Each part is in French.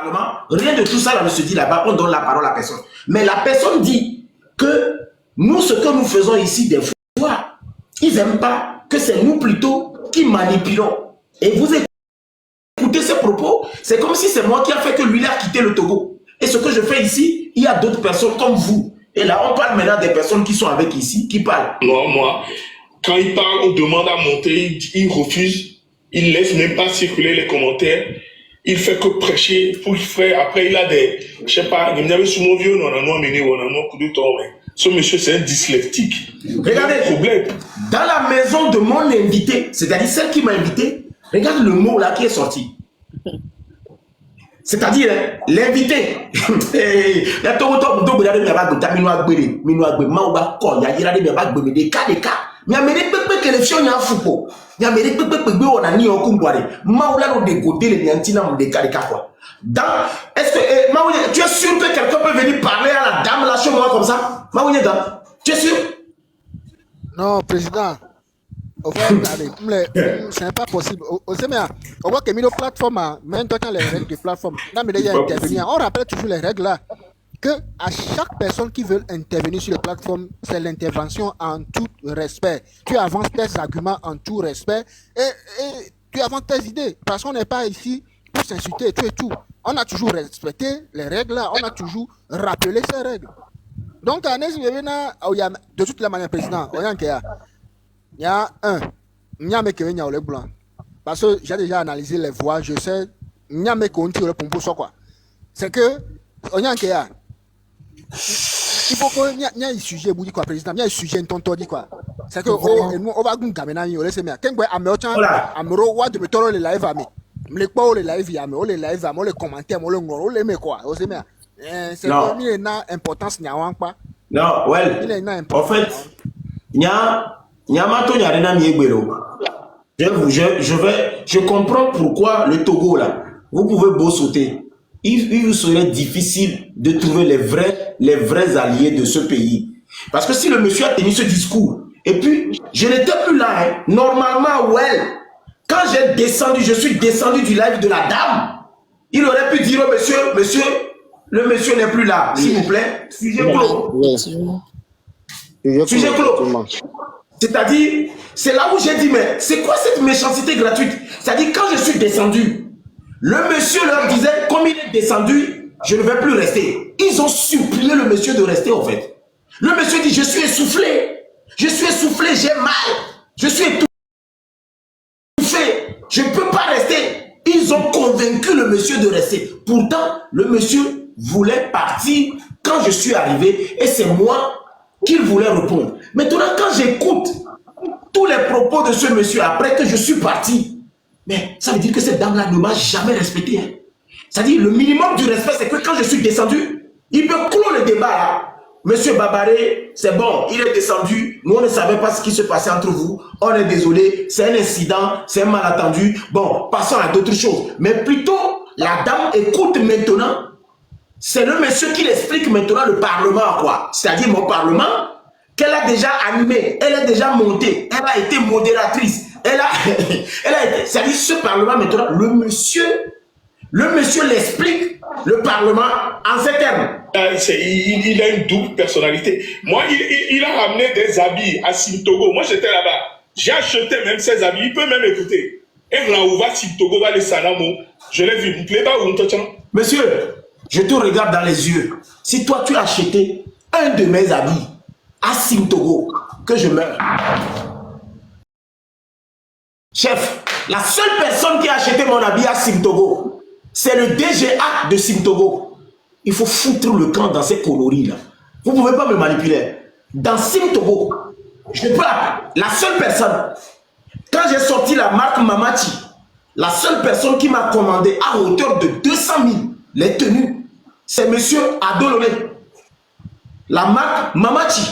Parlement, rien de tout ça là ne se dit là-bas, on donne la parole à la personne. Mais la personne dit que nous, ce que nous faisons ici, des fois, ils n'aiment pas que c'est nous plutôt qui manipulons. Et vous écoutez ces propos, c'est comme si c'est moi qui a fait que lui a quitté le Togo. Et ce que je fais ici, il y a d'autres personnes comme vous. Et là, on parle maintenant des personnes qui sont avec ici, qui parlent. Non, moi, quand il parle, on demande à monter, il refuse, il laisse même pas circuler les commentaires. Il fait que prêcher pour faire. Après, il a des, je sais pas, il y avait sous mon vieux, on a amené, on a un coup de temps, mais ce monsieur, c'est un dyslexique. Regardez, problème. Dans la maison de mon invité, c'est-à-dire celle qui m'a invité, regarde le mot là qui est sorti. C'est-à-dire, l'invité. Est-ce que tu es sûr que quelqu'un peut venir parler à la dame là chez moi comme ça? Tu es sûr? Non, président. C'est pas possible. On voit que nos plateformes, même quand les règles de plateforme, on rappelle toujours les règles là. Que à chaque personne qui veut intervenir sur les plateformes, c'est l'intervention en tout respect. Tu avances tes arguments en tout respect et tu avances tes idées. Parce qu'on n'est pas ici pour s'insulter et tout. On a toujours respecté les règles là, on a toujours rappelé ces règles. Donc, de toutes les manières, président, il y a le blanc. Parce que j'ai déjà analysé les voix, je sais, il y a quoi. C'est que, il faut qu'il y ait un sujet, quoi, président, il y a un sujet, un tonton dit quoi. C'est que, on va gagner, on laisse bien. Quand on de méthode, les live, les live, on les commentaires, on les met quoi, c'est qu'il y a une importance, il y a pas. Non, well, en fait, je comprends pourquoi le Togo là, vous pouvez beau sauter. Il vous serait difficile de trouver les vrais alliés de ce pays. Parce que si le monsieur a tenu ce discours, et puis je n'étais plus là, hein, normalement, quand j'ai descendu, je suis descendu du live de la dame, il aurait pu dire au monsieur, le monsieur n'est plus là, s'il vous plaît, sujet clos. Sujet clos. C'est-à-dire, c'est là où j'ai dit, mais c'est quoi cette méchanceté gratuite? C'est-à-dire, quand je suis descendu, le monsieur leur disait, comme il est descendu, je ne vais plus rester. Ils ont supplié le monsieur de rester, en fait. Le monsieur dit, je suis essoufflé, j'ai mal, je suis étouffé, je ne peux pas rester. Ils ont convaincu le monsieur de rester. Pourtant, le monsieur voulait partir quand je suis arrivé et c'est moi qu'il voulait répondre. Maintenant, quand j'écoute tous les propos de ce monsieur après que je suis parti, mais ça veut dire que cette dame-là ne m'a jamais respecté. Hein. C'est-à-dire, le minimum du respect, c'est que quand je suis descendu, il peut clore le débat là. Monsieur Babaré, c'est bon, il est descendu. Nous, on ne savait pas ce qui se passait entre vous. On est désolé, c'est un incident, c'est un malentendu. Bon, passons à d'autres choses. Mais plutôt, la dame écoute maintenant. C'est le monsieur qui l'explique maintenant le Parlement, quoi. C'est-à-dire mon Parlement, qu'elle a déjà animé, elle est déjà montée, elle a été modératrice, elle a été, c'est-à-dire ce Parlement maintenant, le monsieur l'explique, le Parlement, en ces termes. Il a une double personnalité. Moi, il a ramené des habits à Sim-Togo. Moi, j'étais là-bas. J'ai acheté même ces habits. Il peut même écouter. Et là où va Sim-Togo, va les Sanamo. Je l'ai vu. Monsieur, je te regarde dans les yeux. Si toi, tu as acheté un de mes habits à Sim-Togo, que je meurs. Chef, la seule personne qui a acheté mon habit à Sim-Togo, c'est le DGA de Sim-Togo. Il faut foutre le camp dans ces conneries-là. Vous ne pouvez pas me manipuler. Dans Sim-Togo, je peux la seule personne, quand j'ai sorti la marque Mamachi, la seule personne qui m'a commandé à hauteur de 200 000 les tenues, c'est monsieur Adololé. La marque Mamachi.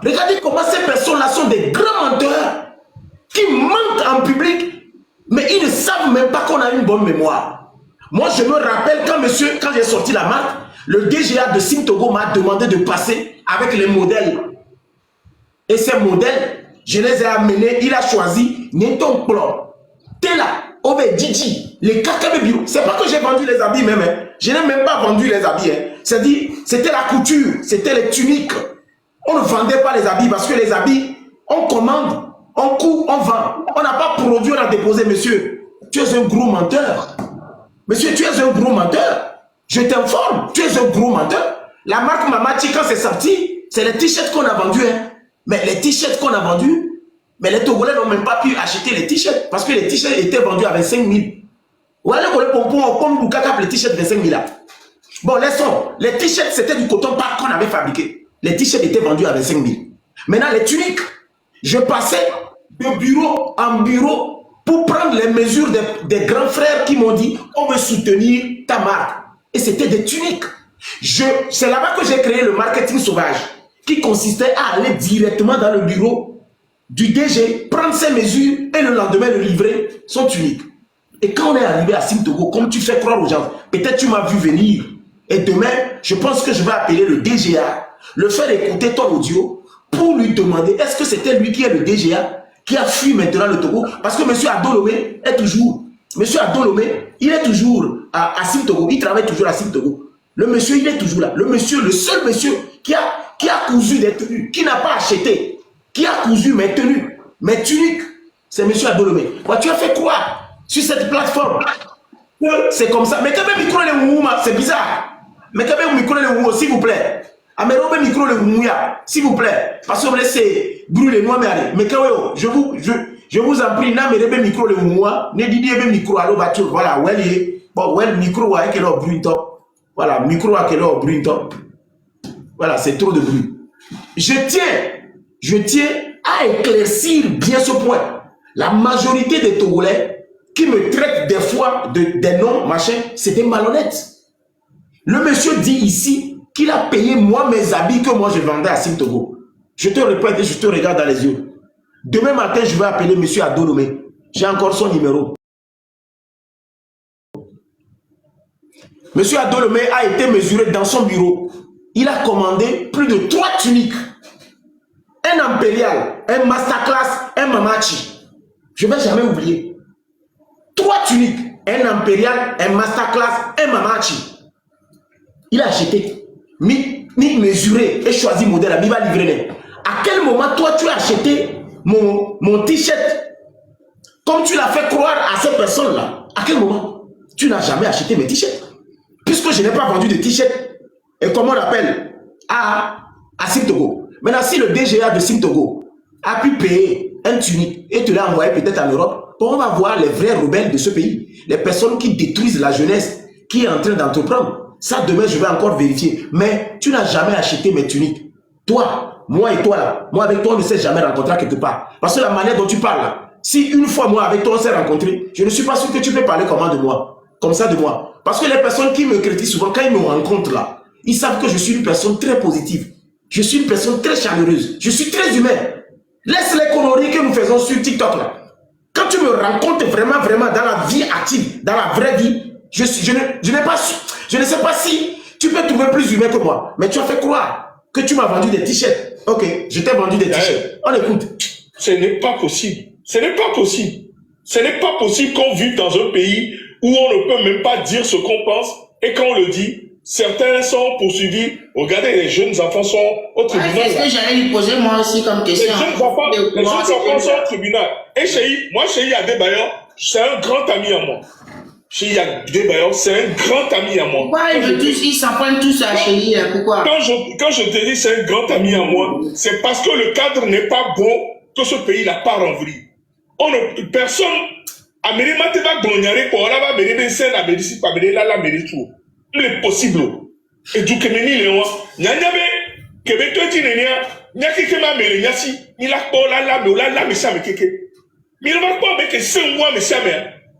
Regardez comment ces personnes-là sont des grands menteurs qui mentent en public, mais ils ne savent même pas qu'on a une bonne mémoire. Moi, je me rappelle quand j'ai sorti la marque, le DGA de Sim-Togo m'a demandé de passer avec les modèles. Et ces modèles, je les ai amenés, il a choisi Nenton Plan, Tela, Obediji. Les KKB bureaux. C'est pas que j'ai vendu les habits même. Hein. Je n'ai même pas vendu les habits. Hein. C'est-à-dire, c'était la couture, c'était les tuniques. On ne vendait pas les habits parce que les habits, on commande, on coupe, on vend. On n'a pas produit, on a déposé. Monsieur, tu es un gros menteur. Monsieur, tu es un gros menteur. Je t'informe, tu es un gros menteur. La marque Mamachi, quand c'est sorti, c'est les t-shirts qu'on a vendus. Hein. Mais les t-shirts qu'on a vendus, mais les Togolais n'ont même pas pu acheter les t-shirts parce que les t-shirts étaient vendus à 25 000. Voilà le pompon, comme Boukaka, les t-shirts 25 000 là. Bon, laissons. Les t-shirts, c'était du coton par qu'on avait fabriqué. Les t-shirts étaient vendus à 25 000. Maintenant, les tuniques, je passais de bureau en bureau pour prendre les mesures des grands frères qui m'ont dit on veut soutenir ta marque. Et c'était des tuniques. C'est là-bas que j'ai créé le marketing sauvage qui consistait à aller directement dans le bureau du DG, prendre ses mesures et le lendemain le livrer son tunique. Et quand on est arrivé à Sim Togo, comme tu fais croire aux gens, peut-être tu m'as vu venir. Et demain, je pense que je vais appeler le DGA, le faire écouter ton audio pour lui demander est-ce que c'était lui qui est le DGA qui a fui maintenant le Togo. Parce que M. Adolomé est toujours, M. Adolomé, il est toujours à Sim Togo, il travaille toujours à Sim Togo. Le monsieur, il est toujours là. Le monsieur, le seul monsieur qui a cousu des tenues, qui n'a pas acheté, qui a cousu mes tenues, mes tuniques, c'est M. Adolomé. Moi, tu as fait croire sur cette plateforme que c'est comme ça. Mais quand même, micro les moumouma, c'est bizarre. Mais quand même, micro les moumouma, s'il vous plaît. Amérobe micro les moumouma, s'il vous plaît. Parce que vous laissez brûler noix, mais quand même, je vous en prie, n'amérobe micro les moumouma, ne dites pas micro à l'eau voiture. Voilà, bon, micro à quel heure bruit top. Voilà, micro à quelle heure bruit top. Voilà, c'est trop de bruit. Je tiens à éclaircir bien ce point. La majorité des Togolais qui me traitent des fois des noms, machin, c'est des malhonnêtes. Le monsieur dit ici qu'il a payé moi mes habits que moi je vendais à Sim Togo. Je te répète et je te regarde dans les yeux. Demain matin, je vais appeler monsieur Adolomé. J'ai encore son numéro. Monsieur Adolomé a été mesuré dans son bureau. Il a commandé plus de 3 tuniques. Un impérial, un masterclass, un mamachi. Je ne vais jamais oublier. 3 tuniques, un impérial, un masterclass, un mamachi. Il a acheté, mis mesuré et choisi modèle, il va livrer. À quel moment toi tu as acheté mon t-shirt comme tu l'as fait croire à ces personnes-là? À quel moment? Tu n'as jamais acheté mes t-shirts. Puisque je n'ai pas vendu de t-shirt, et comment on appelle, à Sim Togo. Maintenant, si le DGA de Sim Togo a pu payer un tunique et te l'a envoyé peut-être en Europe, on va voir les vrais rebelles de ce pays, les personnes qui détruisent la jeunesse, qui est en train d'entreprendre. Ça, demain, je vais encore vérifier. Mais tu n'as jamais acheté mes tuniques. Toi, moi et toi, là, moi avec toi, on ne s'est jamais rencontré quelque part. Parce que la manière dont tu parles, là, si une fois, moi, avec toi, on s'est rencontré, je ne suis pas sûr que tu peux parler comment de moi. Comme ça de moi. Parce que les personnes qui me critiquent souvent, quand ils me rencontrent là, ils savent que je suis une personne très positive. Je suis une personne très chaleureuse. Je suis très humain. Laisse les conneries que nous faisons sur TikTok là. Quand tu me rencontres vraiment, vraiment dans la vie active, dans la vraie vie, je ne sais pas si tu peux trouver plus humain que moi. Mais tu as fait croire que tu m'as vendu des t-shirts. Ok, je t'ai vendu des t-shirts. On écoute. Ce n'est pas possible. Ce n'est pas possible. Ce n'est pas possible qu'on vive dans un pays où on ne peut même pas dire ce qu'on pense, et quand on le dit, certains sont poursuivis. Regardez, les jeunes enfants sont au tribunal. C'est ce que j'allais lui poser moi aussi comme question. Les jeunes enfants sont au tribunal. Et Cheikh Adebayor, c'est un grand ami à moi. Cheikh Adebayor, c'est un grand ami à moi. Pourquoi ils s'en prennent tous à Cheikh? Pourquoi? Quand je te dis c'est un grand ami à moi, c'est parce que le cadre n'est pas bon, que ce pays-là part en vrille. Personne... Amérique va glorifier pour la va venir scène à Bédissi pas venir la mérite tout. Il est possible. Et du que meni le wa nyanyabe que beto tinenia nyaki ke ma mere nyasi ni la ko la me sa me keke. Mi le va pas que c'est moi me sa me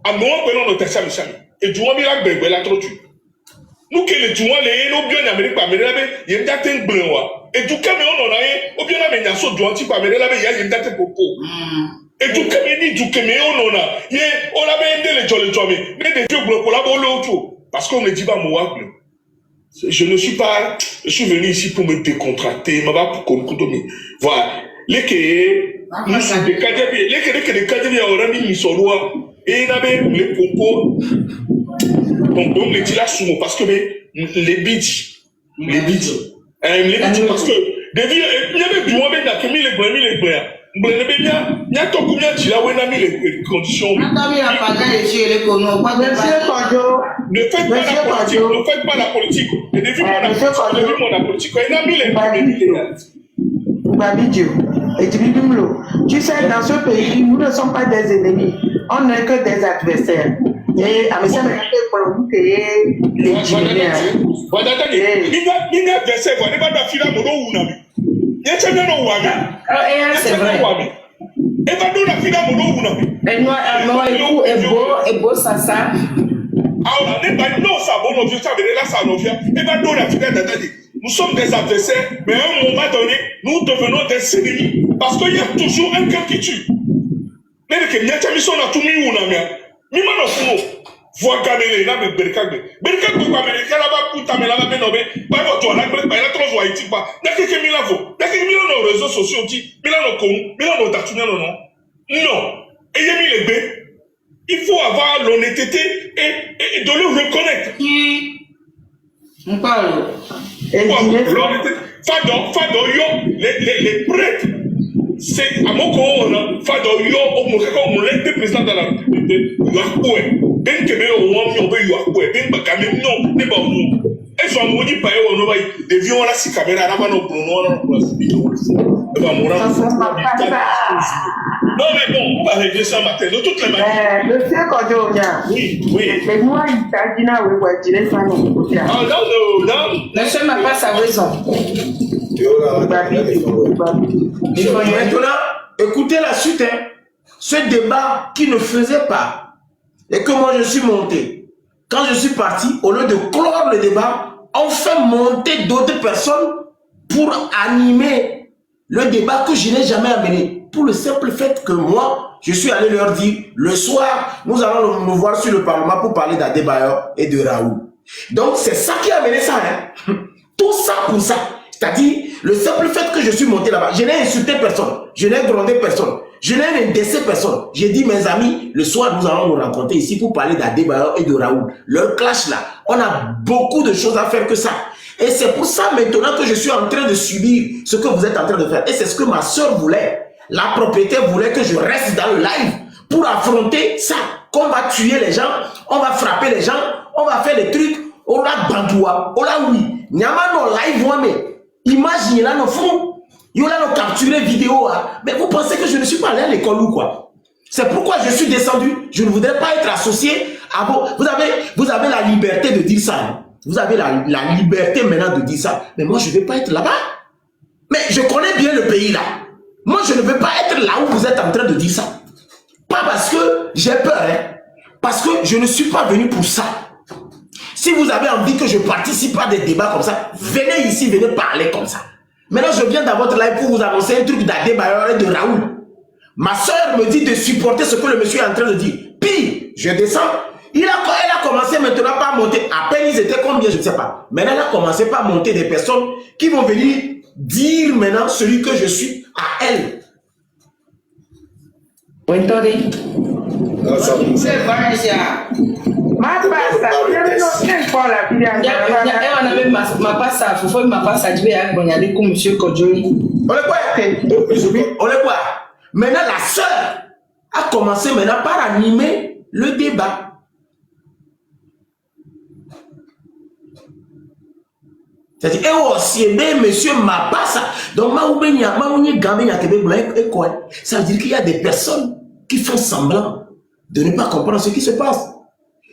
a mo ko no ta sa me sa me. Et du wa mi la gbegbe la trop tu. Nous que le du wa le no bio na Amérique pas venir la be yem da ten gbe wa. Et du que me on na ye o bio na me nyaso du anti pas venir la be ya yem da ten popo. Et tout comme ni du que mais on a ye on a bien les jolly mais des dieux pour la bolo parce qu'on me dit pas moi je ne suis pas je suis venu ici pour me décontracter m'a pas pour me voilà les que nous sommes des cadets les que des cadets on a mis sur loi Et il y avait les concours. Donc, les dit là souvent, parce que les bidis. Les bidis, parce que, depuis, il y avait du monde qui a mis les bras. Il y a tout combien de là où il a mis les conditions. Ne faites pas la politique. Et depuis mon politique, il a mis les tu sais, dans ce pays, nous ne sommes pas des ennemis, on n'est que des adversaires. Et à mes amis, les c'est vrai. Et moi, et beau, ça. Nous sommes des adversaires, mais à un moment donné, nous devenons des ennemis. Parce qu'il y a toujours un cœur qui tue. Mais que n'y a jamais son à tout mis ou n'a rien. Mais maintenant, voir Gamele, là, mais Berkagbe. Berkagbe, quoi, mais là-bas, pour ta mélana, mais non, mais, pas votre toile, là, il y a trop de Haïti, pas. N'a que Milavo. N'a que Milano, nos réseaux sociaux, Milano, Milano, Tatunia, non. Non. Et il y a mis les B. Il faut avoir l'honnêteté et de le reconnaître. On parle. Fado, yo, les prêtres, c'est à mon corps, Fado, yo, on l'a président de la République, Yakoué, Ben Kébé, on veut Yakoué, Ben Bakamé, non, n'est pas nous. Et soit maudit par eux, on va des vions là, si caméra, là, on non, mais bon, on va régler ça matin, de toutes les manières. Monsieur Kodjonia. Oui. Et moi, il t'a dit, là, oui, je dirais ça, non. Non. Monsieur n'a pas sa raison. Maintenant, écoutez la suite. Hein. Ce débat qui ne faisait pas, et que moi je suis monté. Quand je suis parti, au lieu de clore le débat, on fait monter d'autres personnes pour animer le débat que je n'ai jamais amené. Pour le simple fait que moi, je suis allé leur dire, le soir, nous allons nous voir sur le Parlement pour parler d'Adebayor et de Raoul. Donc, c'est ça qui a amené ça. Hein. Tout ça pour ça. C'est-à-dire, le simple fait que je suis monté là-bas, je n'ai insulté personne, je n'ai grondé personne, je n'ai indexé personne. J'ai dit, mes amis, le soir, nous allons nous rencontrer ici pour parler d'Adebayor et de Raoul. Leur clash là, on a beaucoup de choses à faire que ça. Et c'est pour ça maintenant que je suis en train de subir ce que vous êtes en train de faire. Et c'est ce que ma soeur voulait. La propriétaire voulait que je reste dans le live pour affronter ça. Qu'on va tuer les gens, on va frapper les gens, on va faire des trucs. On a bandoua, on a oui. Nyama no live, mais imaginez là, nos fonds. Ils ont là, nos capturé vidéo. Mais vous pensez que je ne suis pas allé à l'école ou quoi? C'est pourquoi je suis descendu. Je ne voudrais pas être associé à vous. Vous avez la liberté de dire ça. Hein. Vous avez la liberté maintenant de dire ça. Mais moi, je ne vais pas être là-bas. Mais je connais bien le pays là. Moi, je ne veux pas être là où vous êtes en train de dire ça. Pas parce que j'ai peur, hein. Parce que je ne suis pas venu pour ça. Si vous avez envie que je participe à des débats comme ça, venez ici, venez parler comme ça. Maintenant, je viens dans votre live pour vous annoncer un truc d'Adebayor et de Raoul. Ma soeur me dit de supporter ce que le monsieur est en train de dire. Puis, je descends. Elle a commencé maintenant par monter. À peine ils étaient combien, je ne sais pas. Maintenant, elle a commencé par monter des personnes qui vont venir dire maintenant celui que je suis à elle. C'est vrai, ça. Ma pasta, on avait ma pasta, il faut ma pasta, je vais aller comme monsieur Kodjoli. On est quoi? On est quoi? Maintenant, la sœur a commencé maintenant par animer le débat. C'est-à-dire, eh aussi, monsieur Mapassa. Donc, ça veut dire qu'il y a des personnes qui font semblant de ne pas comprendre ce qui se passe.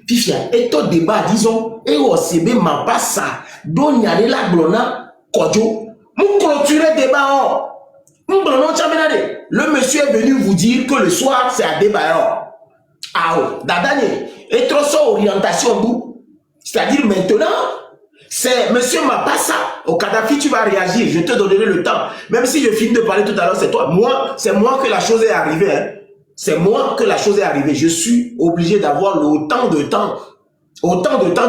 Puis, et tout débat, disons, eh aussi, Mapassa, donc il y a des lablona, Kodjo, nous clôturer le débat. Le monsieur est venu vous dire que le soir, c'est à débat. Ah, Dadane, et trop ça, orientation, c'est-à-dire maintenant, c'est monsieur Mapassa, au Kadhafi, tu vas réagir, je te donnerai le temps. Même si je finis de parler tout à l'heure, c'est toi. Moi, c'est moi que la chose est arrivée. Hein. C'est moi que la chose est arrivée. Je suis obligé d'avoir autant de temps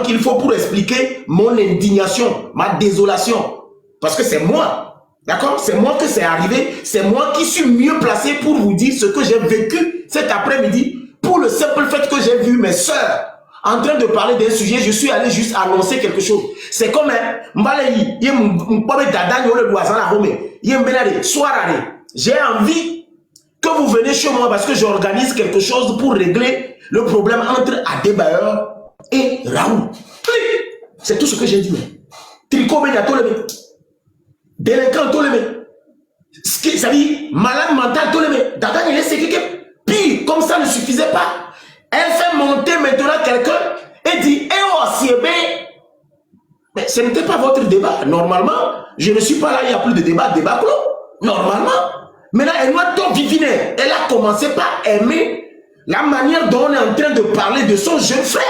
qu'il faut pour expliquer mon indignation, ma désolation. Parce que c'est moi. D'accord? C'est moi que c'est arrivé. C'est moi qui suis mieux placé pour vous dire ce que j'ai vécu cet après-midi Pour le simple fait que j'ai vu mes soeurs en train de parler d'un sujet, je suis allé juste annoncer quelque chose. C'est comme j'ai envie que vous venez chez moi parce que j'organise quelque chose pour régler le problème entre Adebayor et Raoul. C'est tout ce que j'ai dit. Tricot, délinquant, ça veut dire malade mental, Dada, il est séqué. Pire, comme ça ne suffisait pas. Elle fait monter maintenant quelqu'un et dit, eh oh, c'est bien. Mais ce n'était pas votre débat. Normalement, je ne suis pas là, il n'y a plus de débat clos. Normalement. Maintenant, elle m'a tout diviné. Elle a commencé par aimer la manière dont on est en train de parler de son jeune frère.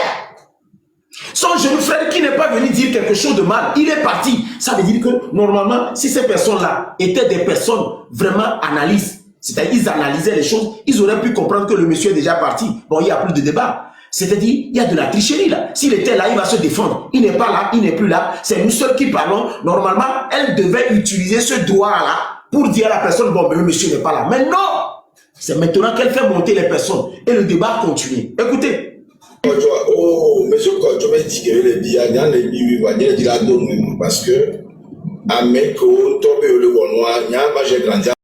Son jeune frère qui n'est pas venu dire quelque chose de mal, il est parti. Ça veut dire que normalement, si ces personnes-là étaient des personnes vraiment analystes, c'est-à-dire ils analysaient les choses, ils auraient pu comprendre que le monsieur est déjà parti. Bon, il n'y a plus de débat. C'est-à-dire, il y a de la tricherie là. S'il était là, il va se défendre. Il n'est pas là, il n'est plus là. C'est nous seuls qui parlons. Normalement, elle devait utiliser ce droit-là pour dire à la personne, bon, ben, le monsieur n'est pas là. Mais non! C'est maintenant qu'elle fait monter les personnes. Et le débat continue. Écoutez. Oh, monsieur Kodjo m'a dit que les billets, les billets, il a donné parce que, à Meko, tombé le Wanois, j'ai grandi à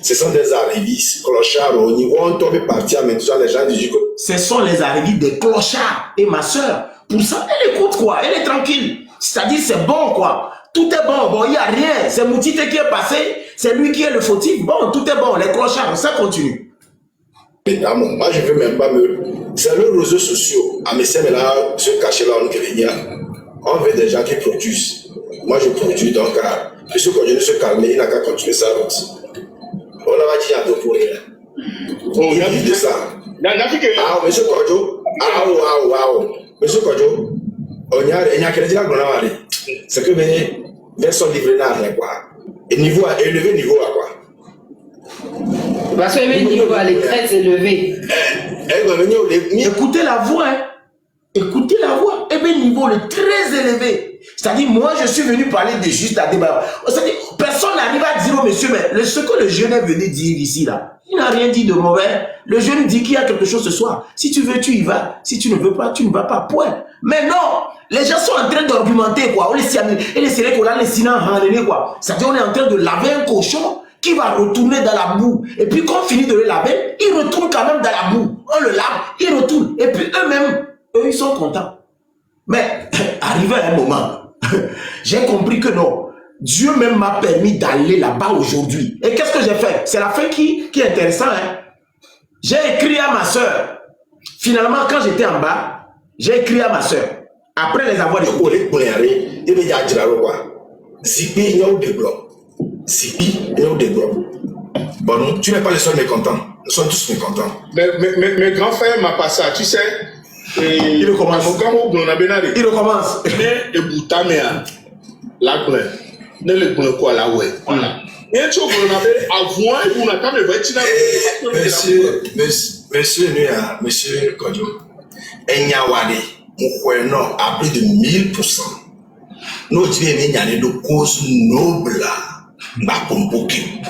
ce sont des arrivistes, clochards, au niveau, on tombe parti à maintenant, les gens disent que... Ce sont les arrivistes des clochards. Et ma soeur, pour ça, elle écoute quoi, elle est tranquille. C'est-à-dire, c'est bon quoi. Tout est bon, bon, il n'y a rien. C'est Moutite qui est passé, c'est lui qui est le fautif. Bon, tout est bon, les clochards, ça continue. Évidemment, moi je ne veux même pas me... C'est les réseaux sociaux. À mes semaines là, se cacher là, on veut des gens qui produisent. Moi je produis, donc, monsieur Kodjo ne se calme, il n'a qu'à continuer sa route. On a dit à deux pour rien. Il a dit de ça. Ah, monsieur Kodjo. Monsieur Kodjo. Il y a quelqu'un qui a dit c'est que personne livré n'a rien quoi. Et niveau élevé, niveau à quoi? Parce que le niveau elle est très élevé. Écoutez la voix, hein. Écoutez la voix. Eh bien, niveau le très élevé. C'est-à-dire, moi, je suis venu parler de juste à débat. C'est-à-dire, personne n'arrive à dire au monsieur, mais ce que le jeune est venu dire ici, là, il n'a rien dit de mauvais. Le jeune dit qu'il y a quelque chose ce soir. Si tu veux, tu y vas. Si tu ne veux pas, tu ne vas pas. Point. Mais non, les gens sont en train d'argumenter, quoi. Et les séries qu'on a, les sinan, quoi. C'est-à-dire, on est en train de laver un cochon qui va retourner dans la boue. Et puis, quand on finit de le laver, il retourne quand même dans la boue. On le lave, il retourne. Et puis, eux-mêmes, eux, ils sont contents. Mais, arrivé à un moment, j'ai compris que non. Dieu même m'a permis d'aller là-bas aujourd'hui. Et qu'est-ce que j'ai fait? C'est la fin qui est intéressante. Hein? J'ai écrit à ma soeur. Finalement, quand j'étais en bas, j'ai écrit à ma soeur. Après les avoir écoutés. Bon, tu n'es pas le seul mécontent. Nous sommes tous mécontents. Mais grand frère m'a pas ça, tu sais. Il recommence. Il recommence. Et Boutamea, la glace. Ne le connais quoi là, ouais. Voilà. Et tu Monsieur Kodjo, Enyawade, Moukweno, à plus de 1000%. Nous disons qu'il y a des causes nobles. Bapomboki.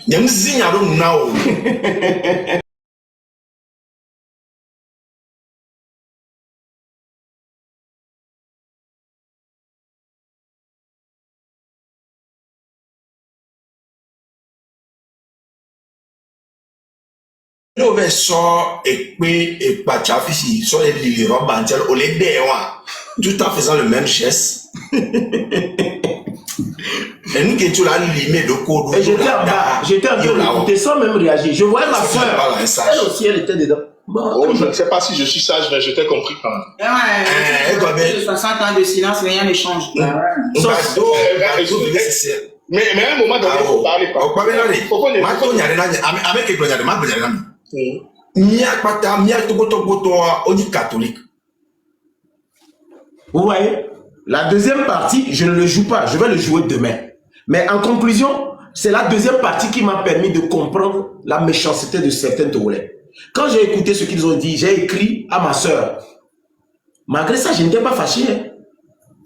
Nyamzinyaro now. Nous sort et puis et Pachafisi sur les livres bantiels au lait tout en faisant le même geste. Et nous qui étions là, limé de code. Et j'étais en bas, j'étais en train d'écouter sans même réagir. Je voyais ma soeur. Elle aussi, elle était dedans. Bon, oh, je ne sais pas si je suis sage, mais je t'ai compris quand même. Ouais, 60 ans de silence, rien ne change. Mais à un moment donné, il faut parler. Il faut qu'on catholique. Vous voyez, la deuxième partie, je ne le joue pas, je vais le jouer demain. Mais en conclusion, c'est la deuxième partie qui m'a permis de comprendre la méchanceté de certains Togolais. Quand j'ai écouté ce qu'ils ont dit, j'ai écrit à ma soeur. Malgré ça, je n'étais pas fâché.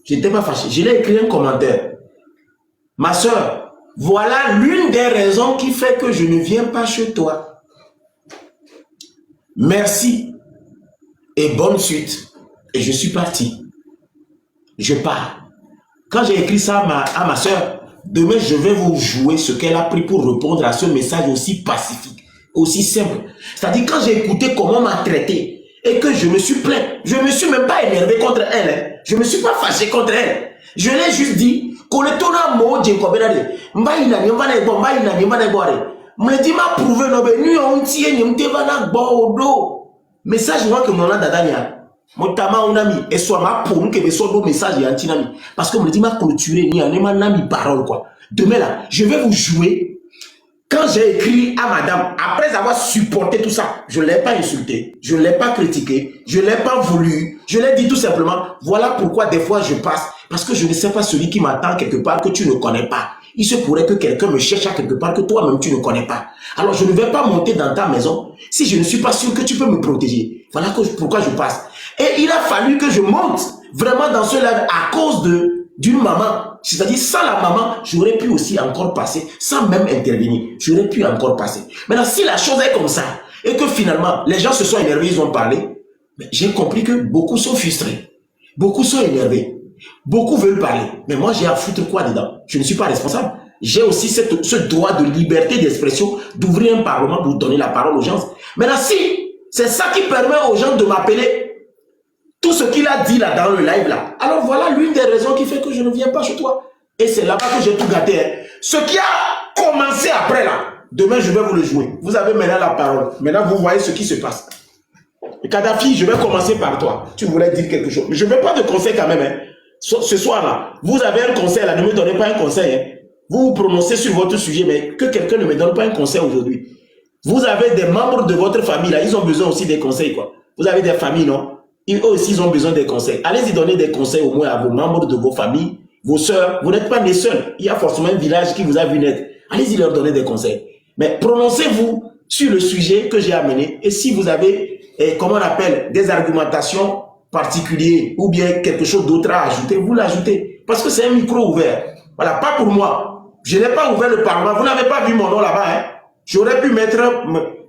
Je n'étais pas fâché. Je l'ai écrit un commentaire. Ma soeur, Voilà l'une des raisons qui fait que je ne viens pas chez toi. Merci et bonne suite. Et je suis parti. Je pars. Quand j'ai écrit ça à ma soeur, demain je vais vous jouer ce qu'elle a pris pour répondre à ce message aussi pacifique, aussi simple. C'est-à-dire quand j'ai écouté comment on m'a traité et que je me suis plaint, je ne me suis même pas énervé contre elle. Hein. Je ne me suis pas fâché contre elle. Je l'ai juste dit, message moi que mon dadania motama unami et soit ma pour que me soit do message yantinami parce que me dit m'a clôturé ni en ma nami parole quoi. Demain là, je vais vous jouer. Quand j'ai écrit à madame, après avoir supporté tout ça, je ne l'ai pas insulté, je ne l'ai pas critiqué, je ne l'ai pas voulu, je l'ai dit tout simplement, voilà pourquoi des fois je passe, parce que je ne sais pas celui qui m'attend quelque part que tu ne connais pas. Il se pourrait que quelqu'un me cherche à quelque part que toi-même tu ne connais pas. Alors je ne vais pas monter dans ta maison si je ne suis pas sûr que tu peux me protéger. Voilà pourquoi je passe. Et il a fallu que je monte vraiment dans ce live à cause d'une maman. C'est-à-dire, sans la maman, j'aurais pu aussi encore passer, sans même intervenir. J'aurais pu encore passer. Maintenant, si la chose est comme ça, et que finalement, les gens se sont énervés, ils ont parlé, j'ai compris que beaucoup sont frustrés. Beaucoup sont énervés. Beaucoup veulent parler. Mais moi, j'ai à foutre quoi dedans? Je ne suis pas responsable. J'ai aussi ce droit de liberté d'expression, d'ouvrir un parlement pour donner la parole aux gens. Maintenant, si c'est ça qui permet aux gens de m'appeler, tout ce qu'il a dit là dans le live là, alors voilà l'une des raisons qui fait que je ne viens pas chez toi. Et c'est là-bas que j'ai tout gâté. Hein. Ce qui a commencé après là, demain je vais vous le jouer. Vous avez maintenant la parole. Maintenant vous voyez ce qui se passe. Et Kadhafi, je vais commencer par toi. Tu voulais dire quelque chose. Mais je ne veux pas de conseil quand même. Hein. Ce soir là, vous avez un conseil là, ne me donnez pas un conseil. Hein. Vous vous prononcez sur votre sujet, mais que quelqu'un ne me donne pas un conseil aujourd'hui. Vous avez des membres de votre famille là, ils ont besoin aussi des conseils quoi. Vous avez des familles, non? Eux aussi, ils ont besoin des conseils. Allez-y donner des conseils au moins à vos membres de vos familles, vos sœurs. Vous n'êtes pas nés seuls. Il y a forcément un village qui vous a vu naître. Allez-y leur donner des conseils. Mais prononcez-vous sur le sujet que j'ai amené. Et si vous avez, comment on appelle, des argumentations particulières ou bien quelque chose d'autre à ajouter, vous l'ajoutez. Parce que c'est un micro ouvert. Voilà, pas pour moi. Je n'ai pas ouvert le parlement. Vous n'avez pas vu mon nom là-bas. Hein? J'aurais pu mettre...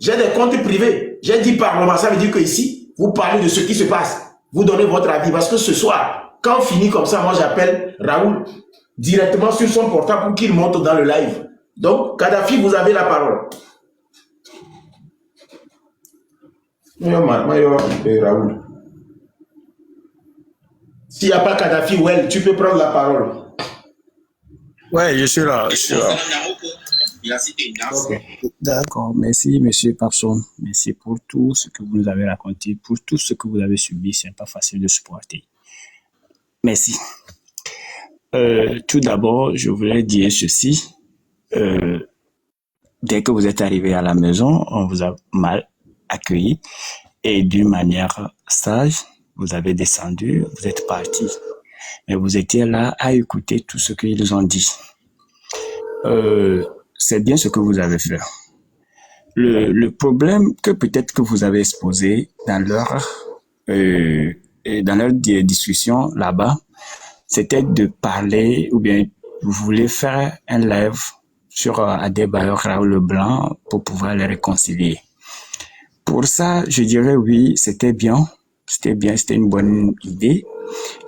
J'ai des comptes privés. J'ai dit parlement. Ça veut dire que ici, vous parlez de ce qui se passe. Vous donnez votre avis. Parce que ce soir, quand on finit comme ça, moi j'appelle Raoul directement sur son portable pour qu'il monte dans le live. Donc, Kadhafi, vous avez la parole. Raoul. S'il n'y a pas Kadhafi, well, tu peux prendre la parole. Ouais, je suis là. Okay. D'accord, merci Monsieur Papson. Merci pour tout ce que vous nous avez raconté, pour tout ce que vous avez subi. C'est pas facile de supporter. Merci. Tout d'abord, je voulais dire ceci. Dès que vous êtes arrivé à la maison, on vous a mal accueilli et d'une manière sage, vous avez descendu, vous êtes parti. Mais vous étiez là à écouter tout ce qu'ils ont dit. C'est bien ce que vous avez fait. Le problème que peut-être que vous avez exposé dans leur discussion là-bas, c'était de parler ou bien vous voulez faire un live sur Adebayor Raoul Leblanc pour pouvoir les réconcilier. Pour ça, je dirais oui, c'était une bonne idée.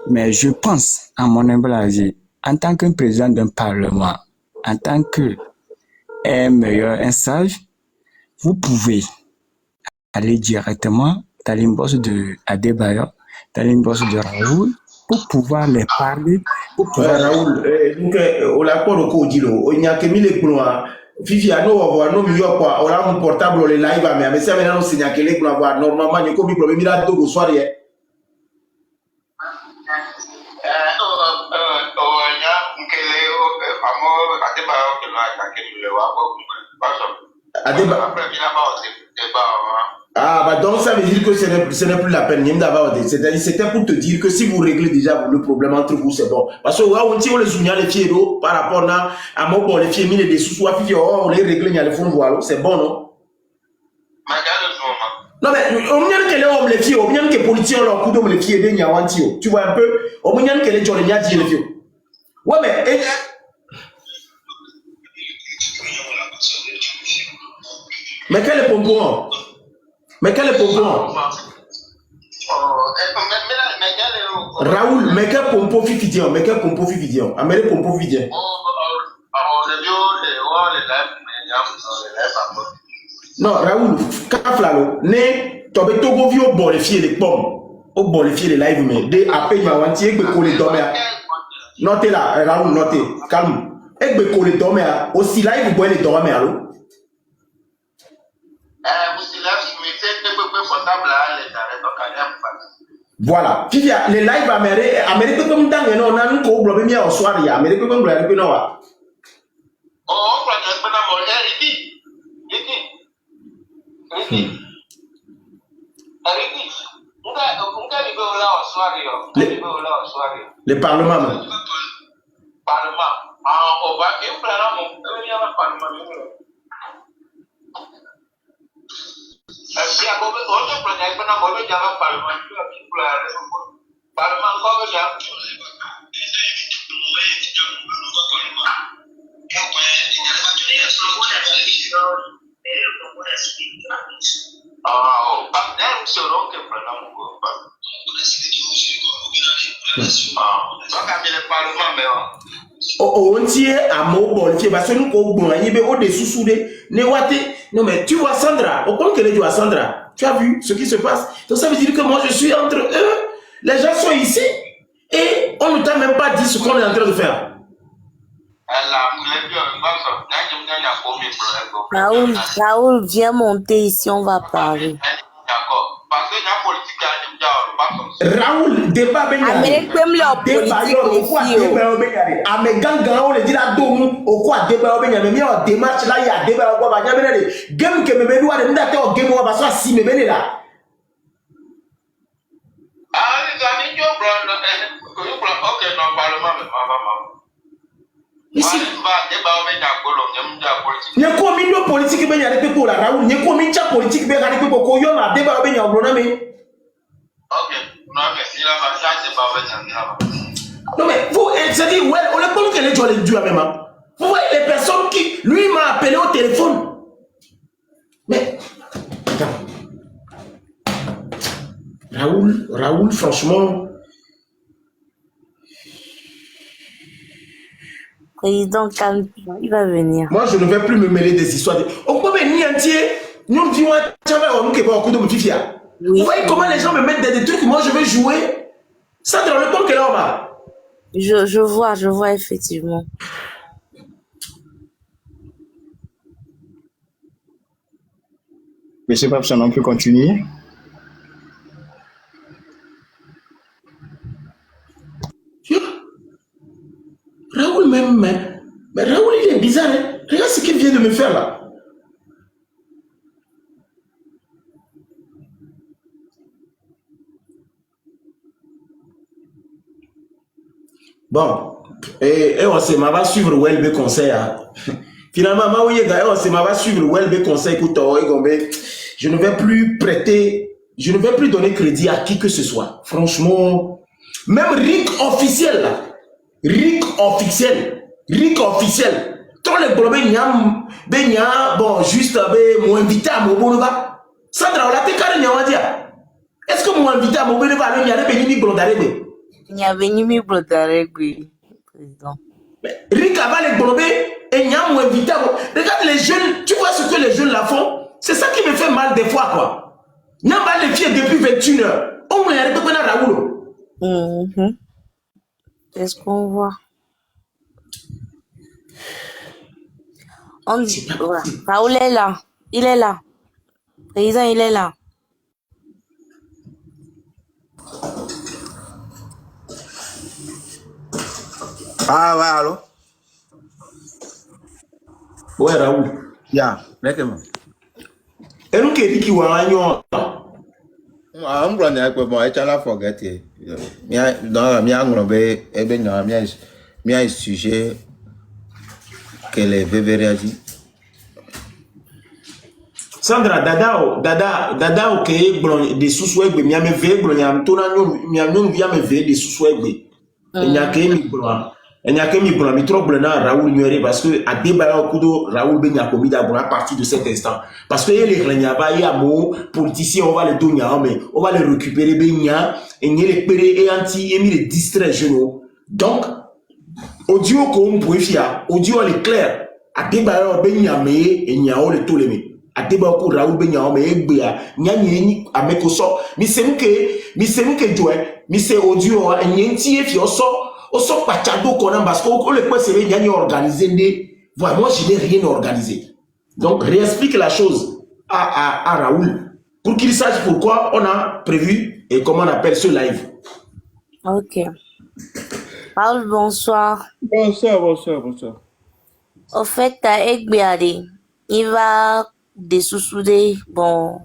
Mais je pense, à mon humble avis, en tant qu'un président d'un parlement, en tant un sage, vous pouvez aller directement dans l'inbox de Adebayor, dans l'inbox de Raoul, pour pouvoir les parler. Raoul, donc, on l'a pas le code, il n'y a que 1000 couloirs. Fifi, à nous, on a un portable, les live, mais ça, maintenant, on signe que les couloirs, normalement, il y a comme problème, il y a deux soirées. Ah, bah donc ça veut dire que ce n'est plus la peine. C'est-à-dire, c'était pour te dire que si vous réglez déjà le problème entre vous, c'est bon. Parce que on tire les souliers les pieds d'eau par rapport à mon bon les pieds mis les sous soit on les règle il y a le fond voilà, c'est bon non? Non mais on vient que les hommes les pieds, on vient que les politiciens leur coup d'homme les pieds de Niawantio. Tu vois un peu? On vient que les gens les pieds. Ouais mais Mais quel est pompon? Mais quel est pompon? Raoul, mais quel pompon fifidion? Mais quel pompon fifidion? Amérique pompon fifidion. Non, Raoul, Kaflalo, né, tu as Togo vu au bord les filles les pommes. Au bord les filles les live, mais dès après, il m'a wantier que pour les dormir. Notez là, Raoul, notez, calme. Et que pour les dormir, aussi live, vous pouvez les dormir, allô? Voilà. Fifia, les lives Amérique comme dans le nom, on a un co blobé mis au soir, il y a Amérique comme blabé puis non. Oh, on prend un peu d'amor, le Parlement. Parlement. On va qu'il Parlement. On tient à mon bol, parce que nous, on a au-dessous sous des non, mais tu vois Sandra, au point que tu vois Sandra, tu as vu ce qui se passe. Donc ça veut dire que moi je suis entre eux, les gens sont ici et on ne t'a même pas dit ce qu'on est en train de faire. Raoul, viens monter ici, on va parler. Raoul, débat Amérique même leur politique les filles. Amérique gang on le dit là domu au quoi débat au mais mi on démarche là il y a débat au quoi ba nyabele game que me be doit de ndate au game on va soit si me bene là. Ah, les amis yo bro, OK non parlement mais Ici. N'y a quoi mine politique ben y a des pour la Raoul, n'y a quoi mine politique ben y a des pour ko yo ma débat ben y a blona mais. OK, non mais si la va c'est pas vrai. Non mais vous, c'est-à-dire, ouais, on est pas que les gens les duent même. Vous voyez les personnes qui, lui m'a appelé au téléphone. Mais, attends. Raoul, franchement. Président, calme-toi, il va venir. Moi, je ne vais plus me mêler des histoires. On peut venir entier. Nous disons, vous voyez comment les gens me mettent des trucs, moi je vais jouer. Ça, dans le temps que là, on va. Je vois effectivement. Monsieur Papson, on peut continuer? Raoul même, mais Raoul il est bizarre, hein? Regarde ce qu'il vient de me faire là. Bon, et on se va suivre Welbe conseil. Finalement, on se va suivre Welbe conseil pour toi. Je ne vais plus prêter, je ne vais plus donner crédit à qui que ce soit. Franchement, même Rick officiel là. Rick officiel. Tous les problèmes, bon, juste mon invité à mon bonova. Sandra, on l'a fait carrément, on va dire. Est-ce que mon invité à mon bonova, il y a des bénis blondarés? Il y a venu mi président. Rick va les blobés et il y a mon invité. Regarde les jeunes, tu vois ce que les jeunes là font? C'est ça qui me fait mal des fois, quoi. Il y a les filles depuis 21 heures. On m'a arrêté pendant Raoul. Qu'est-ce qu'on voit? On dit, voilà. Raoul est là. Il est là. Président, il est là. Ah ouais, allô? Ouais, Raoul. Ya, laisse-moi. Et nous qui dit qu'il y a un yon. I'm going to go I shall forget it. Dans la ngombe, ben na mia sujet que les VVR dit. Sandra, dada ok, blon des sous-souhaits, mais me ve blon yam tona nyon via me ve des sous-souhaits. Il y a que mi blon. Il n'y a que mi pour mi trop blanc Raoul ignoré parce que à débat au kudo Raoul ben yakomi d'abord à partir de cet instant parce que les renyaba y a mot politiciens on va les donner mais on va les récupérer benya et n'y les péré et anti et mi les distraire genoux donc audio qu'on peut faire audio est clair à débat ben yamé et n'y a on le tout les à débat au Raoul ben yamé bia n'y a ni à mekoso mi c'est que jouer mi c'est audio et n'y a fi oso oso pachado konan parce que le point c'est rien organisé voilà moi je n'ai rien organisé donc réexplique la chose à Raoul pour qu'il sache pourquoi on a prévu et comment on appelle ce live. Ok. Raoul, bonsoir. Bonsoir. Au fait, Egbiade, il va dessouder, bon,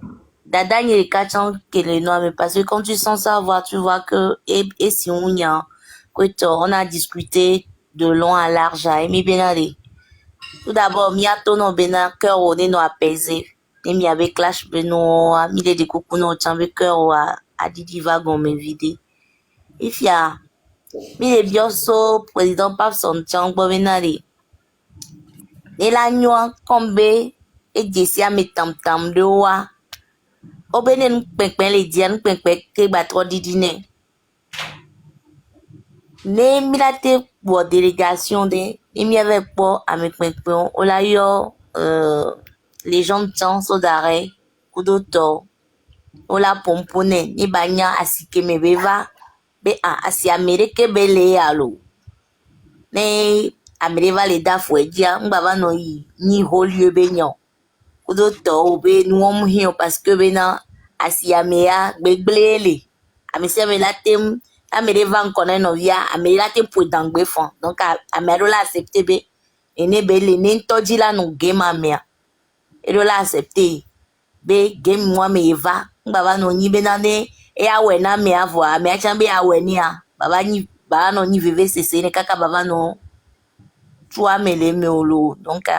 Dada il est 400 que les noirs, mais parce que quand tu sens savoir, tu vois que, et si on y a, on a discuté de long à large, et mi bien allé. Tout d'abord, mi a ton bena cœur on est no apaisé. Et mi avait clash beno, mi de coucou no chambe cœur a dit vagon me vidé. Et fia, mi de bioso président Pape son tiang bobenari. Et la nuit, combe, et jessia me tam tam de wa. Obenen pekpen les dian pekpek ke batro di dîner. Ne milate pour délégation de mi avait pas avec pekpen on l'a yo les gens de temps sont d'arrêt coup d'auto on la pompone ni banya asike me beva be asi amerike bele alo ne ameriva le da fo dia ngba no yi ni holieu be nyon coup d'auto be nous on hio parce que be na asi amea gbeglele amese me la tem ameriva nkone no via amerila tem pour dangbe fond donc amerola accepter be ene bele ne toji la no game amea et la accepter be game moi me va baba no nyi be na ne e awe na me avoa me acha be awe ni a baba no nyi veve cc ne kaka baba no toi me le me olo donc